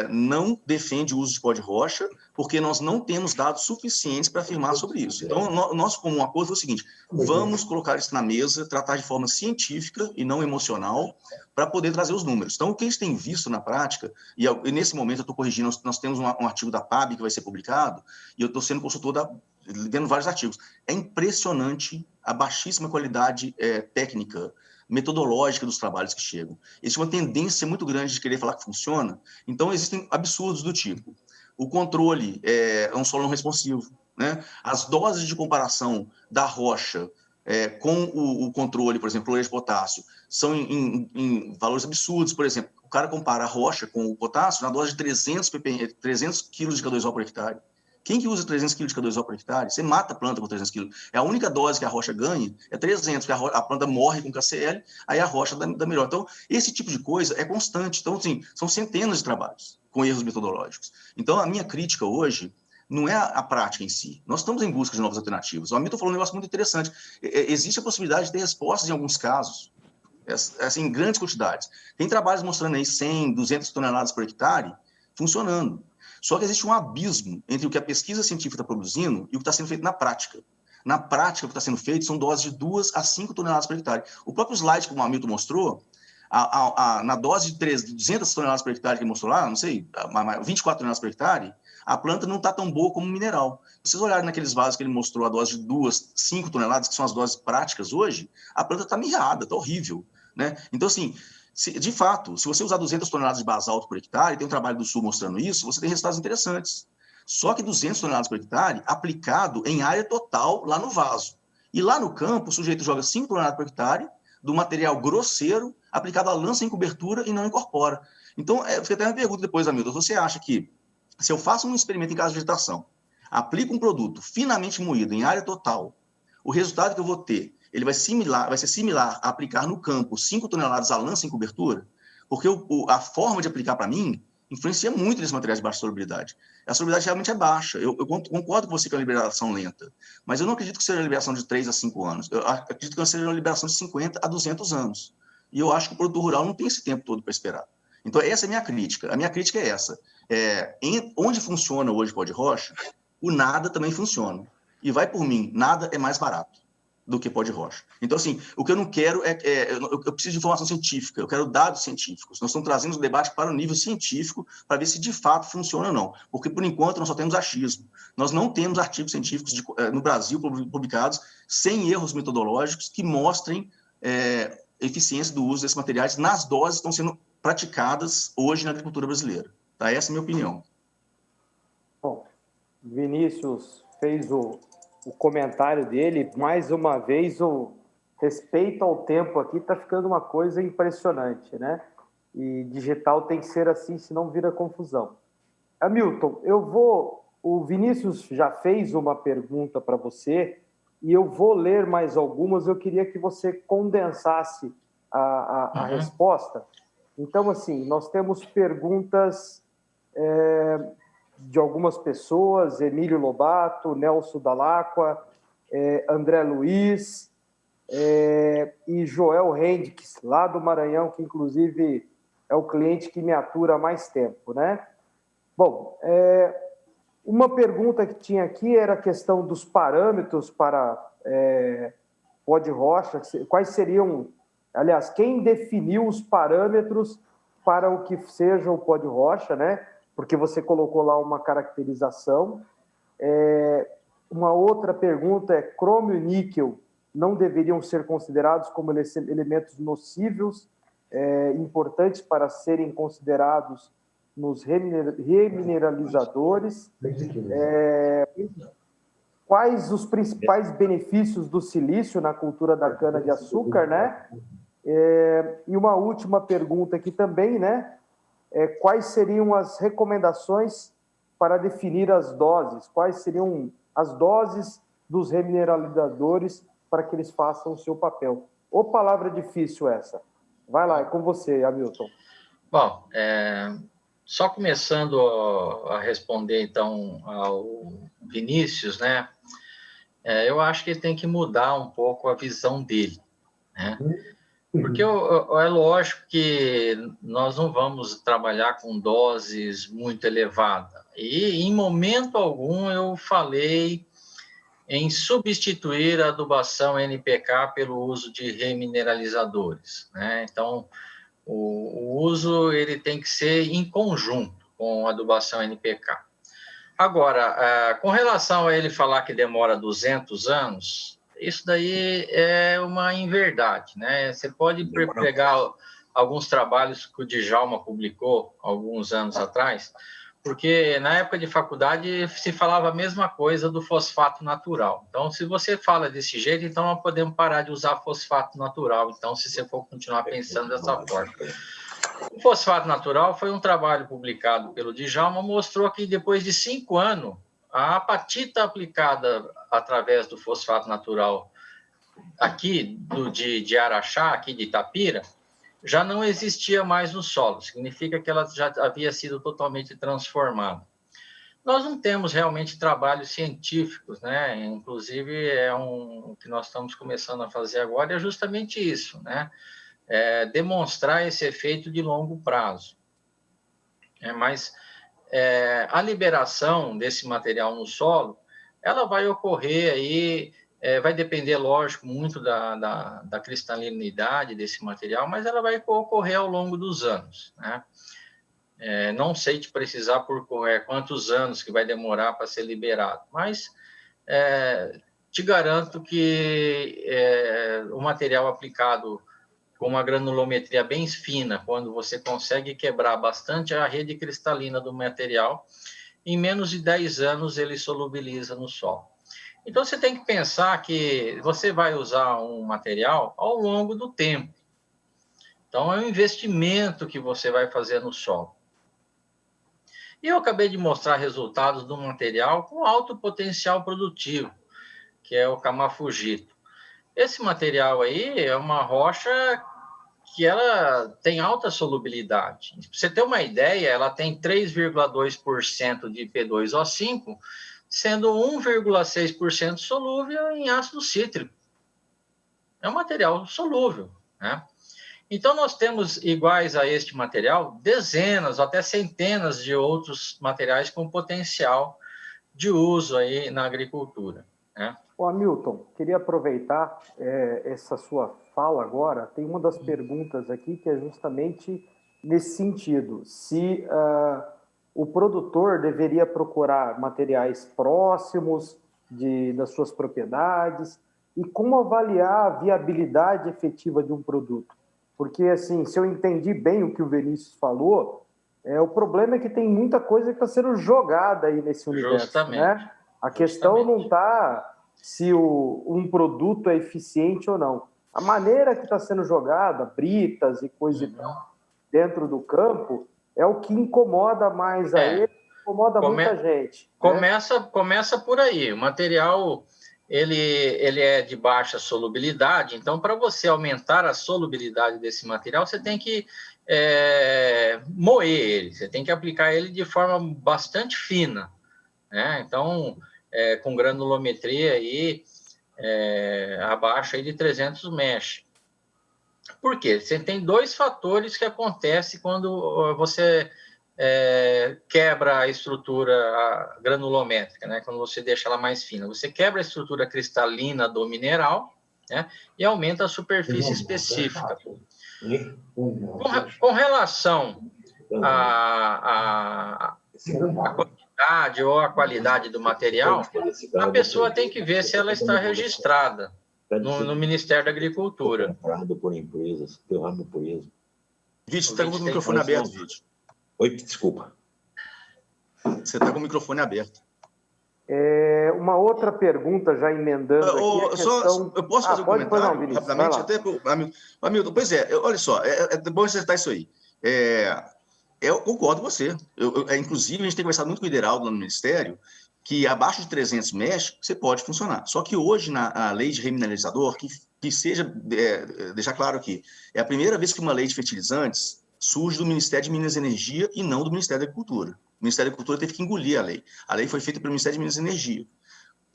não defende o uso de pó de rocha, porque nós não temos dados suficientes para afirmar sobre isso. Então, nosso comum acordo foi o seguinte: vamos colocar isso na mesa, tratar de forma científica e não emocional, para poder trazer os números. Então, o que a gente tem visto na prática, e nesse momento eu estou corrigindo, nós temos um artigo da PAB que vai ser publicado, e eu estou sendo consultor vendo vários artigos. É impressionante a baixíssima qualidade técnica, metodológica dos trabalhos que chegam. Existe uma tendência muito grande de querer falar que funciona, então existem absurdos do tipo: o controle é um solo não responsivo, né? As doses de comparação da rocha com o controle, por exemplo, cloreto de potássio, são em valores absurdos. Por exemplo, o cara compara a rocha com o potássio na dose de 300 kg de K2O por hectare. Quem que usa 300 kg de K2O por hectare? Você mata a planta com 300 kg. É a única dose que a rocha ganha, é 300, que a planta morre com KCl, aí a rocha dá melhor. Então, esse tipo de coisa é constante. Então, assim, são centenas de trabalhos com erros metodológicos. Então, a minha crítica hoje não é a prática em si. Nós estamos em busca de novas alternativas. O Hamilton falou um negócio muito interessante. Existe a possibilidade de ter respostas em alguns casos, assim, em grandes quantidades. Tem trabalhos mostrando aí 100, 200 toneladas por hectare funcionando. Só que existe um abismo entre o que a pesquisa científica está produzindo e o que está sendo feito na prática. Na prática, o que está sendo feito são doses de 2 a 5 toneladas por hectare. O próprio slide que o Hamilton mostrou, na dose de 200 toneladas por hectare que ele mostrou lá, não sei, 24 toneladas por hectare, a planta não está tão boa como mineral. Se vocês olharem naqueles vasos que ele mostrou a dose de 2, 5 toneladas, que são as doses práticas hoje, a planta está mirrada, está horrível, né? Então, assim, de fato, se você usar 200 toneladas de basalto por hectare, tem um trabalho do Sul mostrando isso, você tem resultados interessantes. Só que 200 toneladas por hectare aplicado em área total lá no vaso. E lá no campo, o sujeito joga 5 toneladas por hectare do material grosseiro aplicado à lança em cobertura e não incorpora. Então, fica até uma pergunta depois, Hamilton. Você acha que, se eu faço um experimento em casa de vegetação, aplico um produto finamente moído em área total, o resultado que eu vou ter, ele vai ser similar a aplicar no campo 5 toneladas a lança em cobertura? Porque a forma de aplicar para mim influencia muito nesses materiais de baixa solubilidade. A solubilidade realmente é baixa. Eu concordo com você que é uma liberação lenta, mas eu não acredito que seja uma liberação de 3 a 5 anos. Eu acredito que seja uma liberação de 50 a 200 anos. E eu acho que o produtor rural não tem esse tempo todo para esperar. Então, essa é a minha crítica. A minha crítica é essa. Onde funciona hoje o pó de rocha, o nada também funciona. E vai por mim, nada é mais barato do que pó de rocha. Então, assim, o que eu não quero eu preciso de informação científica, eu quero dados científicos. Nós estamos trazendo o debate para o nível científico para ver se de fato funciona ou não. Porque, por enquanto, nós só temos achismo. Nós não temos artigos científicos no Brasil publicados sem erros metodológicos que mostrem eficiência do uso desses materiais nas doses que estão sendo praticadas hoje na agricultura brasileira. Tá? Essa é a minha opinião. Bom, Vinícius fez o comentário dele. Mais uma vez, o respeito ao tempo aqui está ficando uma coisa impressionante, né? E digital tem que ser assim, senão vira confusão. Hamilton, o Vinícius já fez uma pergunta para você e eu vou ler mais algumas. Eu queria que você condensasse a resposta. Então, assim, nós temos perguntas de algumas pessoas: Emílio Lobato, Nelson Dalacqua, André Luiz e Joel Hendricks, lá do Maranhão, que inclusive é o cliente que me atura há mais tempo, né? Bom, uma pergunta que tinha aqui era a questão dos parâmetros para pó de rocha. Quais seriam, aliás, quem definiu os parâmetros para o que seja o pó de rocha, né? Porque você colocou lá uma caracterização. Uma outra pergunta é: crômio e níquel não deveriam ser considerados como elementos nocivos, importantes para serem considerados nos remineralizadores? Quais os principais benefícios do silício na cultura da cana-de-açúcar, né? E uma última pergunta aqui também, né? Quais seriam as recomendações para definir as doses? Quais seriam as doses dos remineralizadores para que eles façam o seu papel? Ô, palavra difícil essa. Vai lá, é com você, Hamilton. Bom, só começando a responder, então, ao Vinícius, né? Eu acho que ele tem que mudar um pouco a visão dele, né? Porque é lógico que nós não vamos trabalhar com doses muito elevadas. E, em momento algum, eu falei em substituir a adubação NPK pelo uso de remineralizadores, né? Então, o uso ele tem que ser em conjunto com a adubação NPK. Agora, com relação a ele falar que demora 200 anos, isso daí é uma inverdade, né? Você pode pegar alguns trabalhos que o Djalma publicou alguns anos atrás, porque na época de faculdade se falava a mesma coisa do fosfato natural. Então, se você fala desse jeito, então nós podemos parar de usar fosfato natural, então, se você for continuar pensando dessa forma. O fosfato natural foi um trabalho publicado pelo Djalma, mostrou que depois de 5 anos, a apatita aplicada através do fosfato natural aqui de Araxá, aqui de Itapira, já não existia mais no solo, significa que ela já havia sido totalmente transformada. Nós não temos realmente trabalhos científicos, né? Inclusive, o que nós estamos começando a fazer agora é justamente isso, né? Demonstrar esse efeito de longo prazo. Mas a liberação desse material no solo, ela vai ocorrer aí, vai depender, lógico, muito da cristalinidade desse material, mas ela vai ocorrer ao longo dos anos, né? Não sei te precisar por quantos anos que vai demorar para ser liberado, mas te garanto que o material aplicado com uma granulometria bem fina, quando você consegue quebrar bastante a rede cristalina do material, em menos de 10 anos ele solubiliza no solo. Então, você tem que pensar que você vai usar um material ao longo do tempo. Então, é um investimento que você vai fazer no solo. E eu acabei de mostrar resultados do material com alto potencial produtivo, que é o camafugito. Esse material aí é uma rocha que ela tem alta solubilidade. Para você ter uma ideia, ela tem 3,2% de P2O5, sendo 1,6% solúvel em ácido cítrico. É um material solúvel, né? Então, nós temos, iguais a este material, dezenas, até centenas de outros materiais com potencial de uso aí na agricultura, né? Ô, Hamilton, queria aproveitar essa sua fala agora. Tem uma das perguntas aqui que é justamente nesse sentido. Se o produtor deveria procurar materiais próximos das suas propriedades e como avaliar a viabilidade efetiva de um produto. Porque, assim, se eu entendi bem o que o Vinícius falou, o problema é que tem muita coisa que está sendo jogada aí nesse universo. Justamente. Né? A questão não está se um produto é eficiente ou não. A maneira que está sendo jogada, britas e coisa e tal, dentro do campo, é o que incomoda mais a ele, incomoda muita gente. Começa por aí. O material ele é de baixa solubilidade, então, para você aumentar a solubilidade desse material, você tem que moer ele, você tem que aplicar ele de forma bastante fina, né? Então, com granulometria aí, abaixo aí de 300 mesh. Por quê? Você tem 2 fatores que acontecem quando você quebra a estrutura granulométrica, né? Quando você deixa ela mais fina. Você quebra a estrutura cristalina do mineral, né? E aumenta a superfície específica. Com relação à quantidade ou a qualidade do material, a pessoa tem que ver se ela está registrada no Ministério da Agricultura. Por empresas, por isso. Vítor, está com o microfone aberto, Vítor. Oi, desculpa. Você está com o microfone aberto. Uma outra pergunta, já emendando aqui, a questão... Eu posso fazer um comentário não, Vinícius, rapidamente? Até pro Hamilton, pois é, olha só, é bom acertar isso aí. Eu concordo com você. Inclusive, a gente tem conversado muito com o Ideraldo lá no Ministério, que abaixo de 300 mesh, você pode funcionar. Só que hoje, na lei de remineralizador, que seja, deixar claro aqui, é a primeira vez que uma lei de fertilizantes surge do Ministério de Minas e Energia e não do Ministério da Agricultura. O Ministério da Agricultura teve que engolir a lei. A lei foi feita pelo Ministério de Minas e Energia.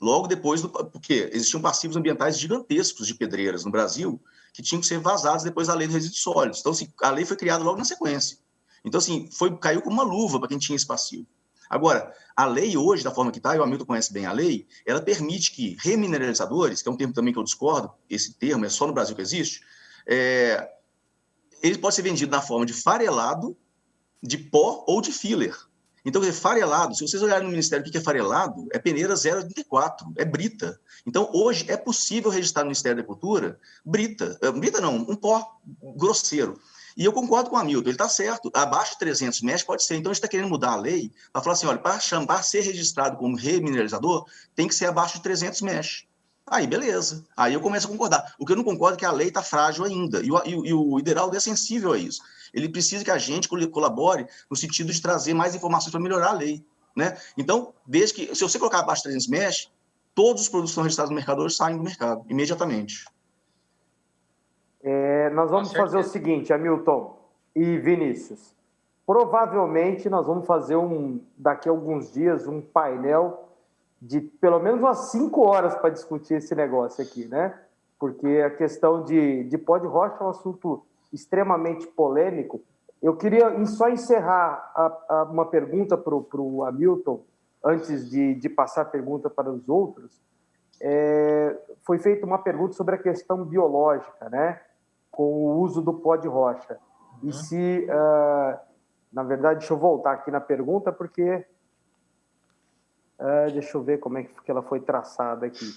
Logo depois, porque existiam passivos ambientais gigantescos de pedreiras no Brasil que tinham que ser vazados depois da lei de resíduos sólidos. Então, assim, a lei foi criada logo na sequência. Então, assim, caiu como uma luva para quem tinha esse passivo. Agora, a lei hoje, da forma que está, e o Hamilton conhece bem a lei, ela permite que remineralizadores, que é um termo também que eu discordo, esse termo é só no Brasil que existe, ele pode ser vendido na forma de farelado, de pó ou de filler. Então, farelado, se vocês olharem no Ministério o que é farelado, é peneira 0,84, é brita. Então, hoje é possível registrar no Ministério da Agricultura brita não, um pó grosseiro. E eu concordo com o Hamilton, ele está certo, abaixo de 300 mesh pode ser. Então, a gente está querendo mudar a lei para falar assim, olha, para ser registrado como remineralizador, tem que ser abaixo de 300 mesh. Aí, beleza. Aí eu começo a concordar. O que eu não concordo é que a lei está frágil ainda. E o Ideraldo é sensível a isso. Ele precisa que a gente colabore no sentido de trazer mais informações para melhorar a lei. Né? Então, se você colocar abaixo de 300 mesh, todos os produtos que são registrados no mercado hoje saem do mercado, imediatamente. Nós vamos fazer o seguinte, Hamilton e Vinícius. Provavelmente nós vamos fazer daqui a alguns dias um painel de pelo menos umas 5 horas para discutir esse negócio aqui, né? Porque a questão de pó de rocha é um assunto extremamente polêmico. Eu queria só encerrar uma pergunta para o Hamilton, antes de passar a pergunta para os outros. Foi feita uma pergunta sobre a questão biológica, né? Com o uso do pó de rocha. E se... na verdade, deixa eu voltar aqui na pergunta, porque... deixa eu ver como é que ela foi traçada aqui.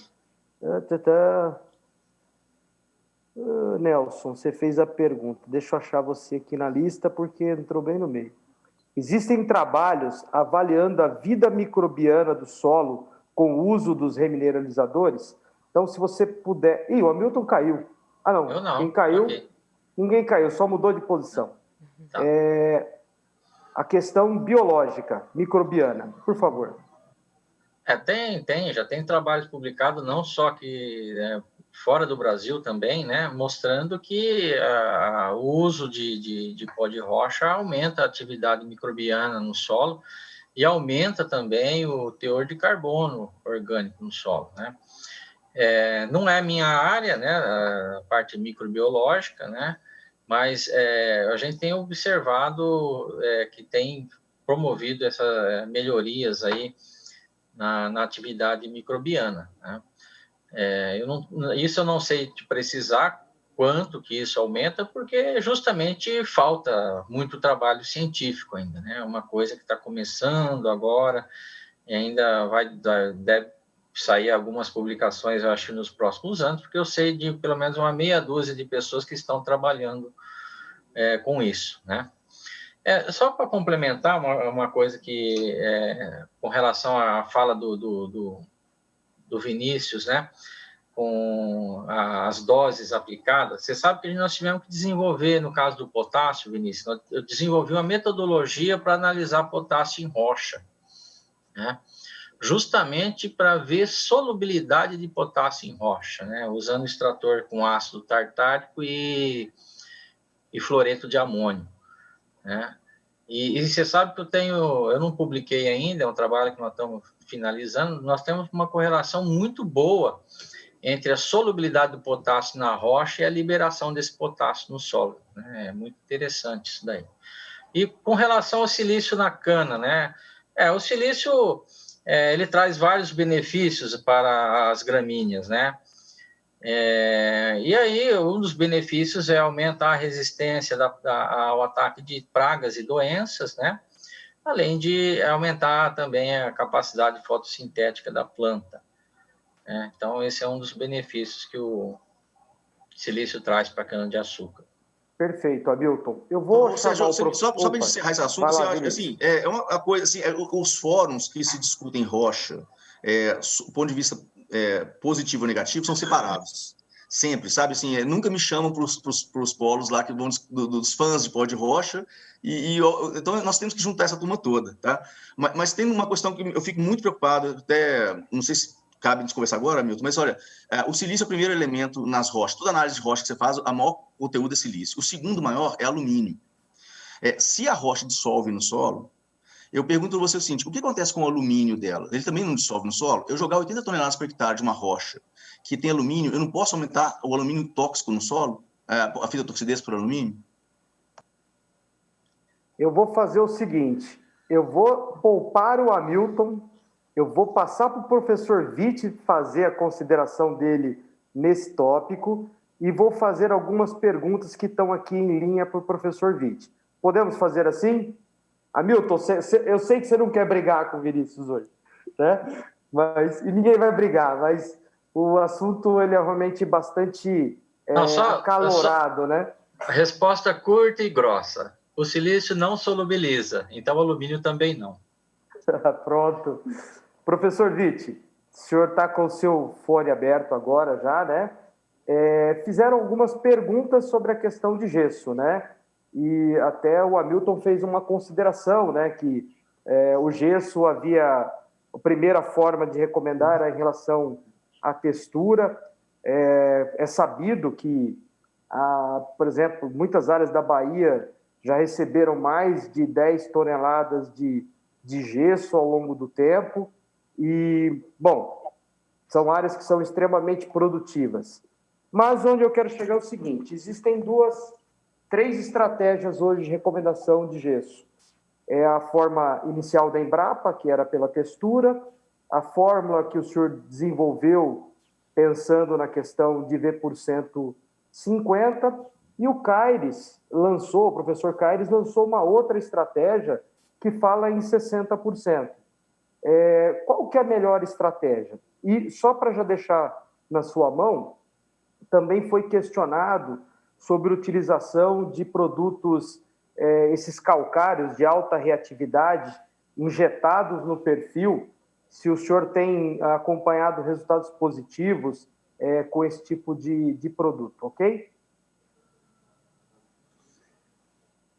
Nelson, você fez a pergunta. Deixa eu achar você aqui na lista, porque entrou bem no meio. Existem trabalhos avaliando a vida microbiana do solo com o uso dos remineralizadores? Então, se você puder... o Hamilton caiu. Não. Eu não. Quem caiu? Okay. Ninguém caiu, só mudou de posição. Tá. A questão biológica, microbiana, por favor. Já tem trabalhos publicados, não só que fora do Brasil também, né, mostrando que o uso de pó de rocha aumenta a atividade microbiana no solo e aumenta também o teor de carbono orgânico no solo, né. Não é minha área, né, a parte microbiológica, né, mas a gente tem observado que tem promovido essas melhorias aí na atividade microbiana, né? Isso eu não sei te precisar quanto que isso aumenta, porque justamente falta muito trabalho científico ainda, né? Uma coisa que está começando agora, e ainda deve sair algumas publicações, eu acho, nos próximos anos, porque eu sei de pelo menos uma meia dúzia de pessoas que estão trabalhando com isso, né? Só para complementar uma coisa que, com relação à fala do Vinícius, né, com as doses aplicadas, você sabe que nós tivemos que desenvolver, no caso do potássio, Vinícius, eu desenvolvi uma metodologia para analisar potássio em rocha, né, justamente para ver solubilidade de potássio em rocha, né, usando extrator com ácido tartárico e fluoreto de amônio, né? E você sabe que eu não publiquei ainda, é um trabalho que nós estamos finalizando, nós temos uma correlação muito boa entre a solubilidade do potássio na rocha e a liberação desse potássio no solo, né? É muito interessante isso daí. E com relação ao silício na cana, né? O silício, ele traz vários benefícios para as gramíneas, né? E aí, um dos benefícios é aumentar a resistência ao ataque de pragas e doenças, né? Além de aumentar também a capacidade fotossintética da planta, né? Então, esse é um dos benefícios que o silício traz para a cana-de-açúcar. Perfeito, Hamilton. Eu vou Sérgio, só para encerrar esse assunto, assim, eu acho que assim, uma coisa assim, os fóruns que se discutem rocha, do ponto de vista positivo ou negativo, são separados. Sempre, sabe? Assim, nunca me chamam para os polos lá que vão dos fãs de pó de rocha, então nós temos que juntar essa turma toda, tá? Mas tem uma questão que eu fico muito preocupado, até, não sei se cabe a gente conversar agora, Milton, mas olha, o silício é o primeiro elemento nas rochas. Toda análise de rocha que você faz, a maior conteúdo é silício. O segundo maior é alumínio. Se a rocha dissolve no solo, eu pergunto a você o seguinte, o que acontece com o alumínio dela? Ele também não dissolve no solo? Eu jogar 80 toneladas por hectare de uma rocha que tem alumínio, eu não posso aumentar o alumínio tóxico no solo? A fitotoxidez por alumínio? Eu vou fazer o seguinte, eu vou poupar o Hamilton, eu vou passar para o professor Witt fazer a consideração dele nesse tópico e vou fazer algumas perguntas que estão aqui em linha para o professor Witt. Podemos fazer assim? Hamilton, eu sei que você não quer brigar com o Vinícius hoje, né? E ninguém vai brigar, mas o assunto ele é realmente bastante acalorado, né? A resposta curta e grossa. O silício não solubiliza, então o alumínio também não. Pronto. Professor Witt, o senhor está com o seu fone aberto agora já, né? Fizeram algumas perguntas sobre a questão de gesso, né? E até o Hamilton fez uma consideração, né? Que o gesso havia... A primeira forma de recomendar era em relação à textura. É sabido que, por exemplo, muitas áreas da Bahia já receberam mais de 10 toneladas de gesso ao longo do tempo. E, bom, são áreas que são extremamente produtivas. Mas onde eu quero chegar é o seguinte, existem 3 estratégias hoje de recomendação de gesso. É a forma inicial da Embrapa, que era pela textura, a fórmula que o senhor desenvolveu pensando na questão de V% 50, e o professor Caires lançou uma outra estratégia que fala em 60%. Qual que é a melhor estratégia? E só para já deixar na sua mão, também foi questionado sobre a utilização de produtos, esses calcários de alta reatividade, injetados no perfil, se o senhor tem acompanhado resultados positivos com esse tipo de produto, ok?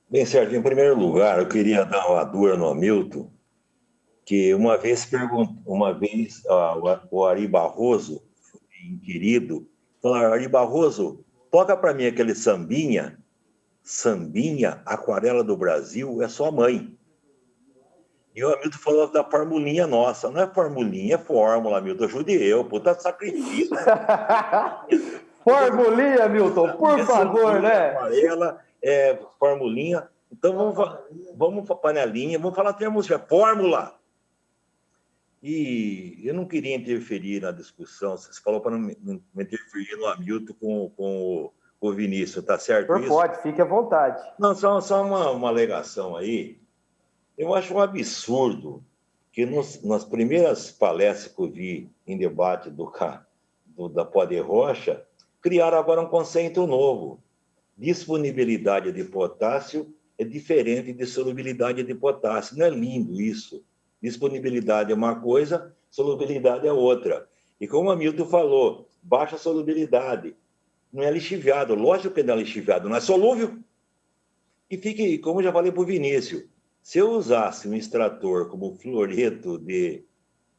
Bem, Sérgio, em primeiro lugar, eu queria dar uma dura no Hamilton, que uma vez o Ari Barroso, inquirido, falou: Ari Barroso, toca para mim aquele sambinha, aquarela do Brasil, é sua mãe. E o Hamilton falou da formulinha nossa. Não é formulinha, é fórmula, Hamilton. Ajude eu, puta sacrifício. Formulinha, Hamilton, por favor, né? Aquarela, formulinha. Então vamos para panelinha, vamos falar termos de fórmula. E eu não queria interferir na discussão. Você falou para não interferir no Hamilton com o Vinícius, tá certo isso? Pode, fique à vontade. Não, só uma alegação aí. Eu acho um absurdo que nas primeiras palestras que eu vi em debate da Pó de Rocha, criaram agora um conceito novo. Disponibilidade de potássio é diferente de solubilidade de potássio. Não é lindo isso? Disponibilidade é uma coisa, solubilidade é outra. E como o Hamilton falou, baixa solubilidade. Não é lixiviado. Lógico que não é lixiviado, não é solúvel. E como eu já falei para o Vinícius, se eu usasse um extrator como fluoreto de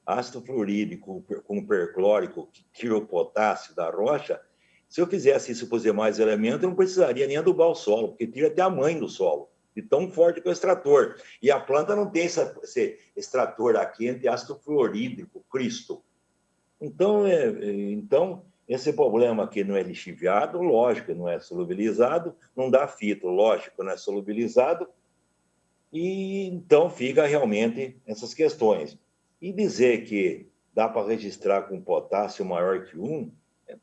ácido fluorídrico com perclórico, que tira o potássio da rocha, se eu fizesse isso para os demais elementos, eu não precisaria nem adubar o solo, porque tira até a mãe do solo, de tão forte que é o extrator. E a planta não tem esse extrator aqui de ácido fluorídrico, Cristo. Então, esse problema aqui não é lixiviado, lógico, não é solubilizado, não dá fito, lógico, não é solubilizado, e então fica realmente essas questões. E dizer que dá para registrar com potássio maior que 1, é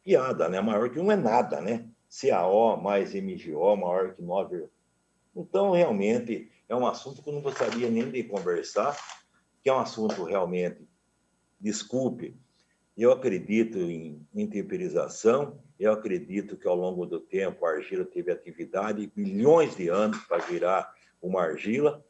piada, né? Maior que 1 é nada, né? CaO mais MgO maior que 9. Então, realmente, é um assunto que eu não gostaria nem de conversar, que é um assunto realmente, desculpe, eu acredito em temperização, eu acredito que ao longo do tempo a argila teve atividade, milhões de anos para virar uma argila,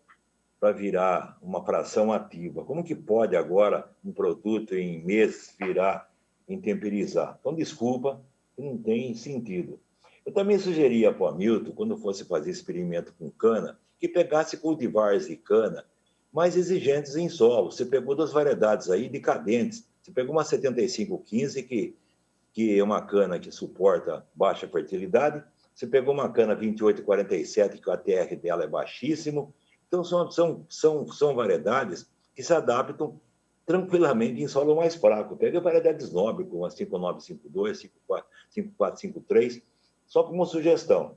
para virar uma fração ativa. Como que pode agora um produto em meses virar intemperizar? Então, desculpa, não tem sentido. Eu também sugeria para o Hamilton, quando fosse fazer experimento com cana, que pegasse cultivares de cana mais exigentes em solo. Você pegou 2 variedades aí decadentes. Você pegou uma 7515, que é uma cana que suporta baixa fertilidade. Você pegou uma cana 2847, que o ATR dela é baixíssimo. Então, são variedades que se adaptam tranquilamente em solo mais fraco. Pega variedades nobres, como a 5952, 5453, só como sugestão.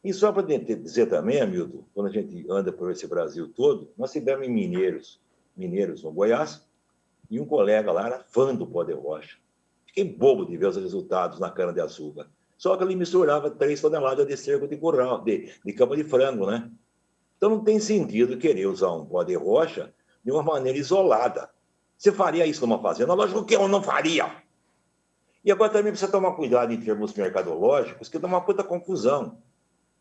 E só para dizer também, Hamilton, quando a gente anda por esse Brasil todo, nós tivemos em Mineiros no Goiás, e um colega lá era fã do pó de rocha. Fiquei bobo de ver os resultados na cana-de-açúcar. Só que ele misturava 3 toneladas de cerco de curral, de cama de frango, né? Então não tem sentido querer usar um pó de rocha de uma maneira isolada. Você faria isso numa fazenda? Lógico que eu não faria. E agora também precisa tomar cuidado em termos mercadológicos, que dá uma puta confusão.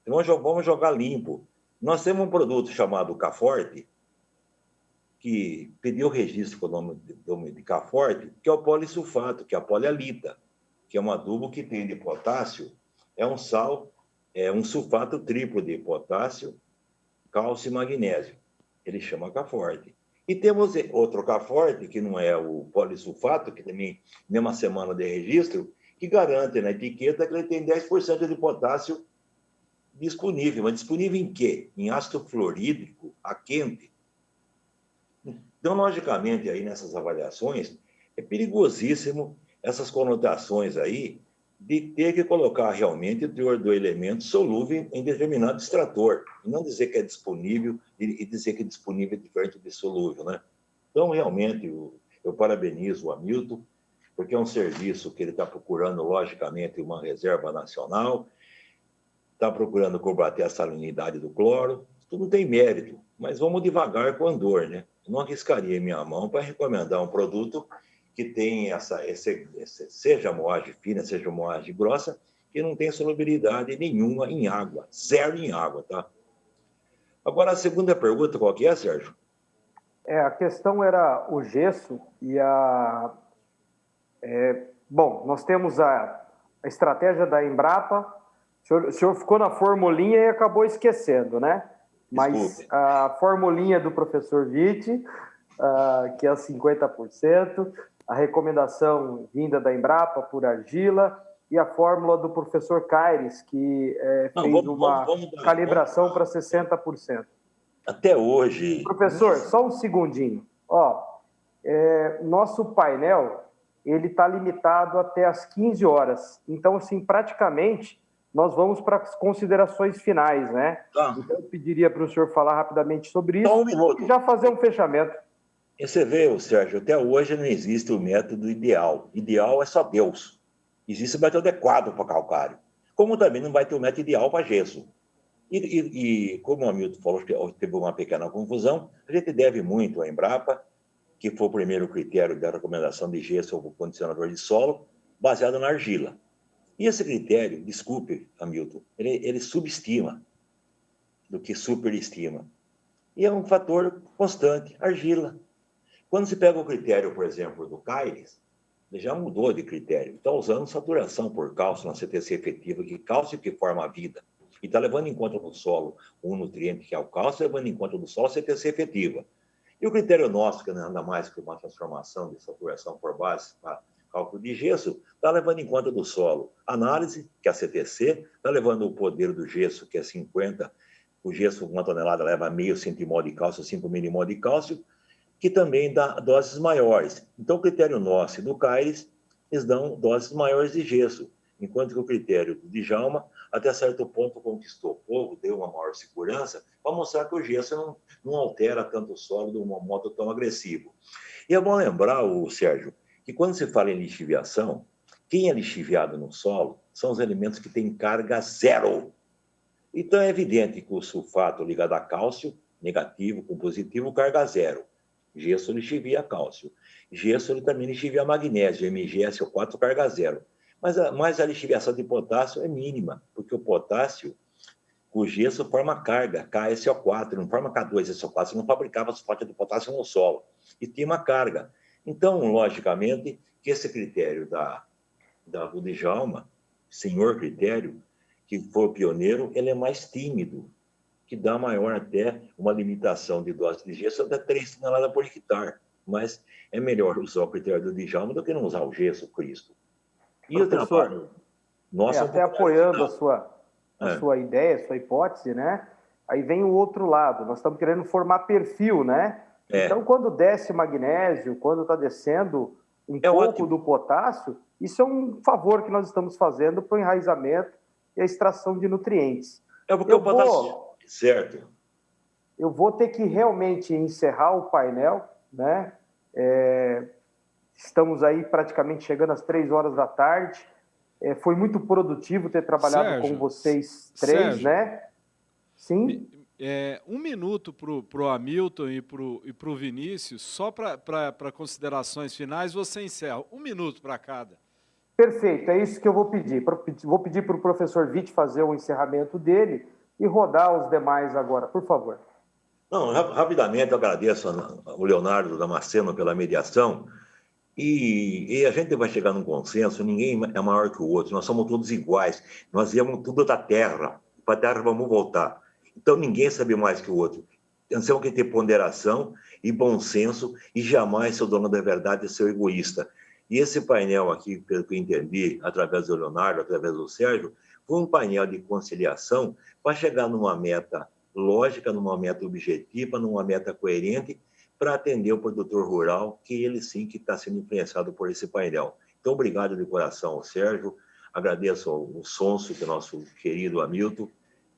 Então, vamos jogar limpo. Nós temos um produto chamado Caforte, que pediu registro com o nome de Caforte, que é o polissulfato, que é a polialita, que é um adubo que tem de potássio, é um sal, é um sulfato triplo de potássio, cálcio e magnésio. Ele chama Caforte. E temos outro Caforte, que não é o polissulfato, que também, mesma semana de registro, que garante na etiqueta que ele tem 10% de potássio disponível. Mas disponível em quê? Em ácido fluorídrico, a quente. Então, logicamente, aí nessas avaliações, é perigosíssimo essas conotações aí de ter que colocar realmente o teor do elemento solúvel em determinado extrator, e não dizer que é disponível e dizer que é disponível é diferente de solúvel, né? Então, realmente, eu parabenizo o Hamilton, porque é um serviço que ele está procurando, logicamente, uma reserva nacional, está procurando combater a salinidade do cloro, tudo tem mérito, mas vamos devagar com a dor, né? Eu não arriscaria minha mão para recomendar um produto que tem seja moagem fina, seja moagem grossa, que não tem solubilidade nenhuma em água, 0 em água, tá? Agora, a segunda pergunta, qual que é, Sérgio? A questão era o gesso e bom, nós temos a estratégia da Embrapa. O senhor ficou na formulinha e acabou esquecendo, né? Mas Desculpe. a formulinha do professor Witt, que é 50%, a recomendação vinda da Embrapa por argila e a fórmula do professor Caires, que fez uma calibração para 60%. Até hoje... Professor, só um segundinho. Nosso painel ele está limitado até às 15 horas. Então, assim, praticamente, nós vamos para as considerações finais, né? Tá. Então, eu pediria para o senhor falar rapidamente sobre isso Só um minuto. e já fazer um fechamento. E você vê, Sérgio, até hoje não existe o método ideal. Ideal é só Deus. Existe o método adequado para calcário. Como também não vai ter o método ideal para gesso. E como o Hamilton falou, que teve uma pequena confusão, a gente deve muito à Embrapa, que foi o primeiro critério da recomendação de gesso ou condicionador de solo, baseado na argila. E esse critério, desculpe, Hamilton, ele subestima do que superestima. E é um fator constante, argila. Quando se pega o critério, por exemplo, do Caires, ele já mudou de critério. Está usando saturação por cálcio na CTC efetiva, que cálcio que forma a vida. E está levando em conta no solo um nutriente que é o cálcio, levando em conta do solo a CTC efetiva. E o critério nosso, que não é nada mais que uma transformação de saturação por base para cálculo de gesso, está levando em conta do solo análise, que é a CTC, está levando o poder do gesso, que é 50. O gesso, 1 tonelada, leva meio centimol de cálcio, 5 milimol de cálcio, que também dá doses maiores. Então, o critério nosso e do Caires, eles dão doses maiores de gesso, enquanto que o critério do Djalma, até certo ponto, conquistou o povo, deu uma maior segurança, para mostrar que o gesso não altera tanto o solo de um modo tão agressivo. E é bom lembrar, Sérgio, que quando se fala em lixiviação, quem é lixiviado no solo são os elementos que têm carga 0. Então, é evidente que o sulfato ligado a cálcio, negativo com positivo, carga 0. Gesso lixivia cálcio. Gesso ele também lixivia magnésio, MgSO4 carga 0. Mas a lixiviação de potássio é mínima, porque o potássio O gesso forma carga, KSO4, não forma K2SO4, você não fabricava sulfato de potássio no solo, e tem uma carga. Então, logicamente, que esse critério do Djalma, senhor critério, que foi o pioneiro, ele é mais tímido, que dá maior até uma limitação de dose de gesso até 3 toneladas por hectare. Mas é melhor usar o critério do Djalma do que não usar o gesso, Cristo. E o trabalho... Nossa, até apoiando a sua ideia, a sua hipótese, né? Aí vem o outro lado, nós estamos querendo formar perfil, né? Então, quando desce o magnésio, quando está descendo um pouco ótimo. do potássio, isso é um favor que nós estamos fazendo para o enraizamento e a extração de nutrientes. Porque o potássio... Certo. Eu vou ter que realmente encerrar o painel, né? Estamos aí praticamente chegando às 3 horas da tarde. Foi muito produtivo ter trabalhado Sérgio, com vocês três, Sérgio, né? Sim. 1 minuto para o Hamilton e para o Vinícius, só para considerações finais, você encerra. 1 minuto para cada. Perfeito, é isso que eu vou pedir. Vou pedir para o professor Witt fazer o encerramento dele e rodar os demais agora, por favor. Não, rapidamente eu agradeço ao Leonardo Damasceno pela mediação. E a gente vai chegar num consenso, ninguém é maior que o outro, nós somos todos iguais, nós viemos tudo da terra, para a terra vamos voltar. Então ninguém sabe mais que o outro. Nós temos que ter ponderação e bom senso e jamais ser o dono da verdade e ser egoísta. E esse painel aqui, pelo que eu entendi, através do Leonardo, através do Sérgio, foi um painel de conciliação para chegar numa meta lógica, numa meta objetiva, numa meta coerente, para atender o produtor rural, que ele sim que está sendo influenciado por esse painel. Então, obrigado de coração ao Sérgio, agradeço ao Sonso, que é nosso querido Hamilton,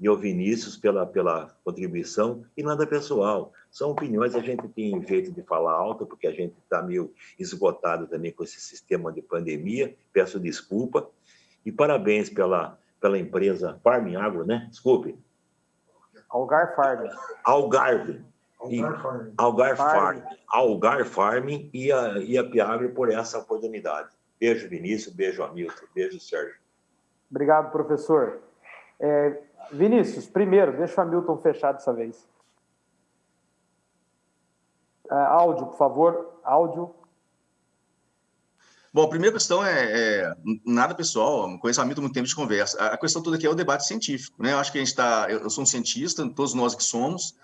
e ao Vinícius pela contribuição, e nada pessoal, são opiniões, a gente tem jeito de falar alto, porque a gente está meio esgotado também com esse sistema de pandemia, peço desculpa, e parabéns pela empresa Farm Agro, né? Desculpe. Algar Farm. Algar Farm e a Piagro por essa oportunidade. Beijo, Vinícius, beijo, Hamilton, beijo, Sérgio. Obrigado, professor. Vinícius, primeiro, deixa o Hamilton fechar dessa vez. Áudio, por favor, áudio. Bom, a primeira questão nada pessoal, conheço o Hamilton há muito tempo de conversa. A questão toda aqui é o debate científico, né? Eu acho que eu sou um cientista, todos nós que somos,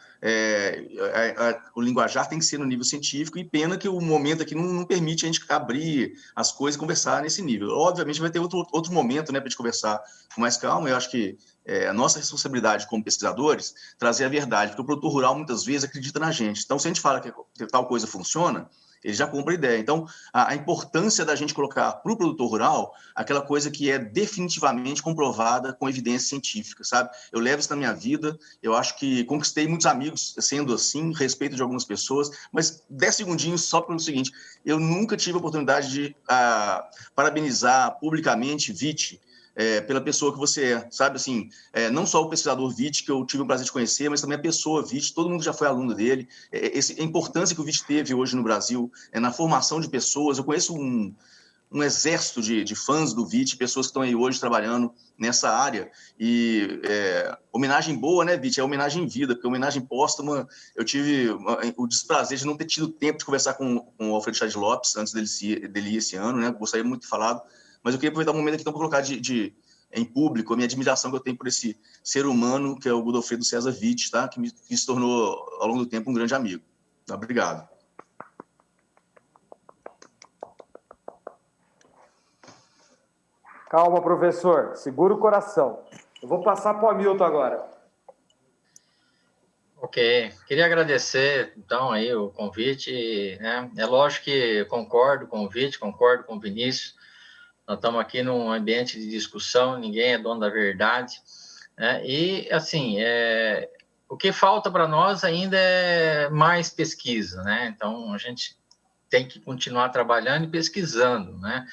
o linguajar tem que ser no nível científico, e pena que o momento aqui não permite a gente abrir as coisas e conversar nesse nível. Obviamente vai ter outro momento, né, para a gente conversar com mais calma. Eu acho que a nossa responsabilidade como pesquisadores trazer a verdade, porque o produtor rural muitas vezes acredita na gente. Então, se a gente fala que tal coisa funciona, ele já compra a ideia. Então, a importância da gente colocar para o produtor rural aquela coisa que é definitivamente comprovada com evidência científica, sabe? Eu levo isso na minha vida, eu acho que conquistei muitos amigos sendo assim, respeito de algumas pessoas, mas 10 segundinhos só pelo seguinte: eu nunca tive a oportunidade de parabenizar publicamente Witt, pela pessoa que você é, sabe, assim, não só o pesquisador Witt, que eu tive o prazer de conhecer, mas também a pessoa Witt, todo mundo já foi aluno dele, a importância que o Witt teve hoje no Brasil, na formação de pessoas. Eu conheço um exército de fãs do Witt, pessoas que estão aí hoje trabalhando nessa área, e homenagem boa, né, Witt? É homenagem em vida, porque homenagem póstuma, eu tive o desprazer de não ter tido tempo de conversar com o Alfredo Chad Lopes antes dele ir esse ano, né? Gostaria muito de falar, mas eu queria aproveitar o momento aqui então para colocar em público a minha admiração que eu tenho por esse ser humano, que é o Godofredo César Witt, tá? Que se tornou, ao longo do tempo, um grande amigo. Obrigado. Calma, professor. Segura o coração. Eu vou passar para o Hamilton agora. Ok. Queria agradecer, então, aí o convite, né? É lógico que concordo com o Witt, concordo com o Vinícius. Nós estamos aqui num ambiente de discussão, ninguém é dono da verdade, né? E, assim, o que falta para nós ainda é mais pesquisa, né? Então, a gente tem que continuar trabalhando e pesquisando, né?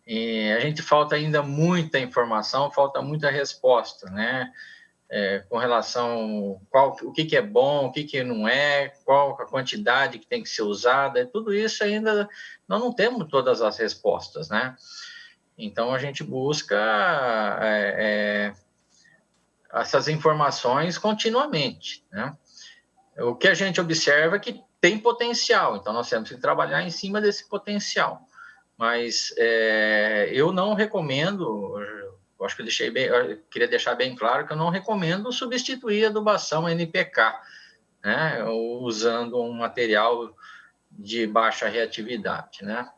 E a gente falta ainda muita informação, falta muita resposta, né? Com relação o que é bom, o que não é, qual a quantidade que tem que ser usada, tudo isso ainda nós não temos todas as respostas, né? Então, a gente busca essas informações continuamente, né? O que a gente observa é que tem potencial, então nós temos que trabalhar em cima desse potencial. Mas eu não recomendo, eu acho que eu queria deixar bem claro que eu não recomendo substituir a adubação NPK, né, usando um material de baixa reatividade, né?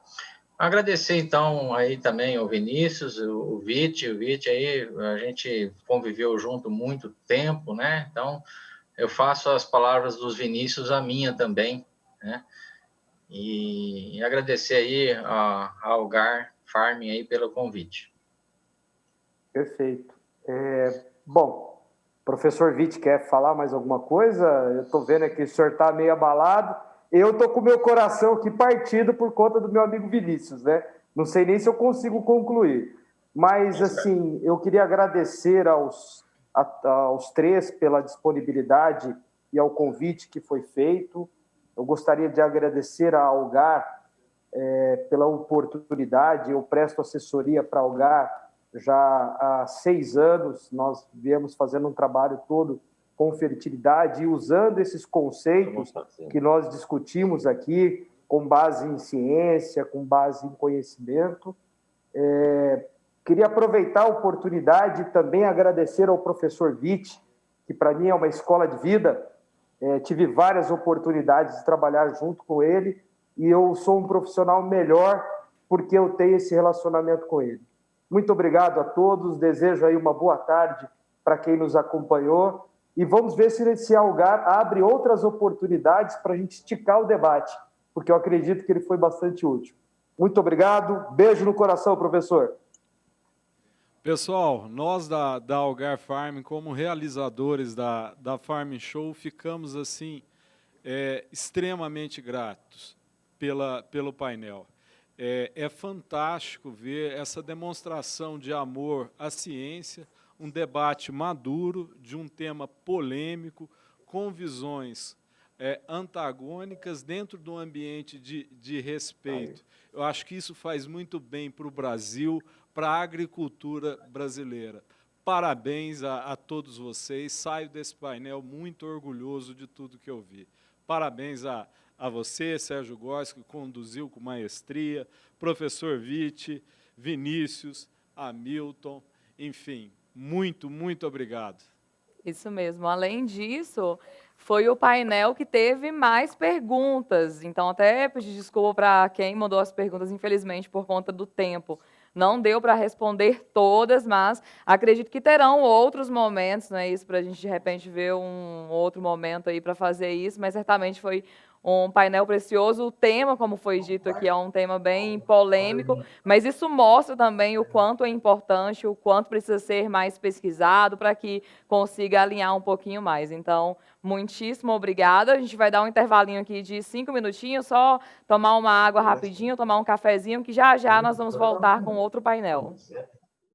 Agradecer, então, aí também ao Vinícius, o Vite aí, a gente conviveu junto muito tempo, né? Então, eu faço as palavras dos Vinícius a minha também, né? E agradecer aí a Algar Farming aí pelo convite. Perfeito. Bom, professor Vite, quer falar mais alguma coisa? Eu estou vendo aqui que o senhor está meio abalado. Eu estou com o meu coração aqui partido por conta do meu amigo Vinícius, né? Não sei nem se eu consigo concluir. Mas, assim, eu queria agradecer aos três pela disponibilidade e ao convite que foi feito. Eu gostaria de agradecer a Algar pela oportunidade. Eu presto assessoria para a Algar já há 6 anos. Nós viemos fazendo um trabalho todo com fertilidade e usando esses conceitos que nós discutimos aqui, com base em ciência, com base em conhecimento. Queria aproveitar a oportunidade e também agradecer ao professor Vite, que para mim é uma escola de vida. Tive várias oportunidades de trabalhar junto com ele e eu sou um profissional melhor porque eu tenho esse relacionamento com ele. Muito obrigado a todos, desejo aí uma boa tarde para quem nos acompanhou e vamos ver se esse Algar abre outras oportunidades para a gente esticar o debate, porque eu acredito que ele foi bastante útil. Muito obrigado, beijo no coração, professor. Pessoal, nós da Algar Farming, como realizadores da Farming Show, ficamos assim extremamente gratos pelo painel. É fantástico ver essa demonstração de amor à ciência, um debate maduro de um tema polêmico, com visões antagônicas dentro de um ambiente de respeito. Eu acho que isso faz muito bem para o Brasil, para a agricultura brasileira. Parabéns a todos vocês, saio desse painel muito orgulhoso de tudo que eu vi. Parabéns a você, Sérgio Góes, que conduziu com maestria, professor Vite, Vinícius, Hamilton, enfim, muito, muito obrigado. Isso mesmo. Além disso, foi o painel que teve mais perguntas. Então, até pedir desculpa para quem mandou as perguntas, infelizmente, por conta do tempo. Não deu para responder todas, mas acredito que terão outros momentos, não é isso, para a gente, de repente, ver um outro momento aí para fazer isso, mas certamente foi um painel precioso. O tema, como foi dito aqui, é um tema bem polêmico, mas isso mostra também o quanto é importante, o quanto precisa ser mais pesquisado para que consiga alinhar um pouquinho mais. Então, muitíssimo obrigada. A gente vai dar um intervalinho aqui de 5 minutinhos, só tomar uma água rapidinho, tomar um cafezinho, que já já nós vamos voltar com outro painel.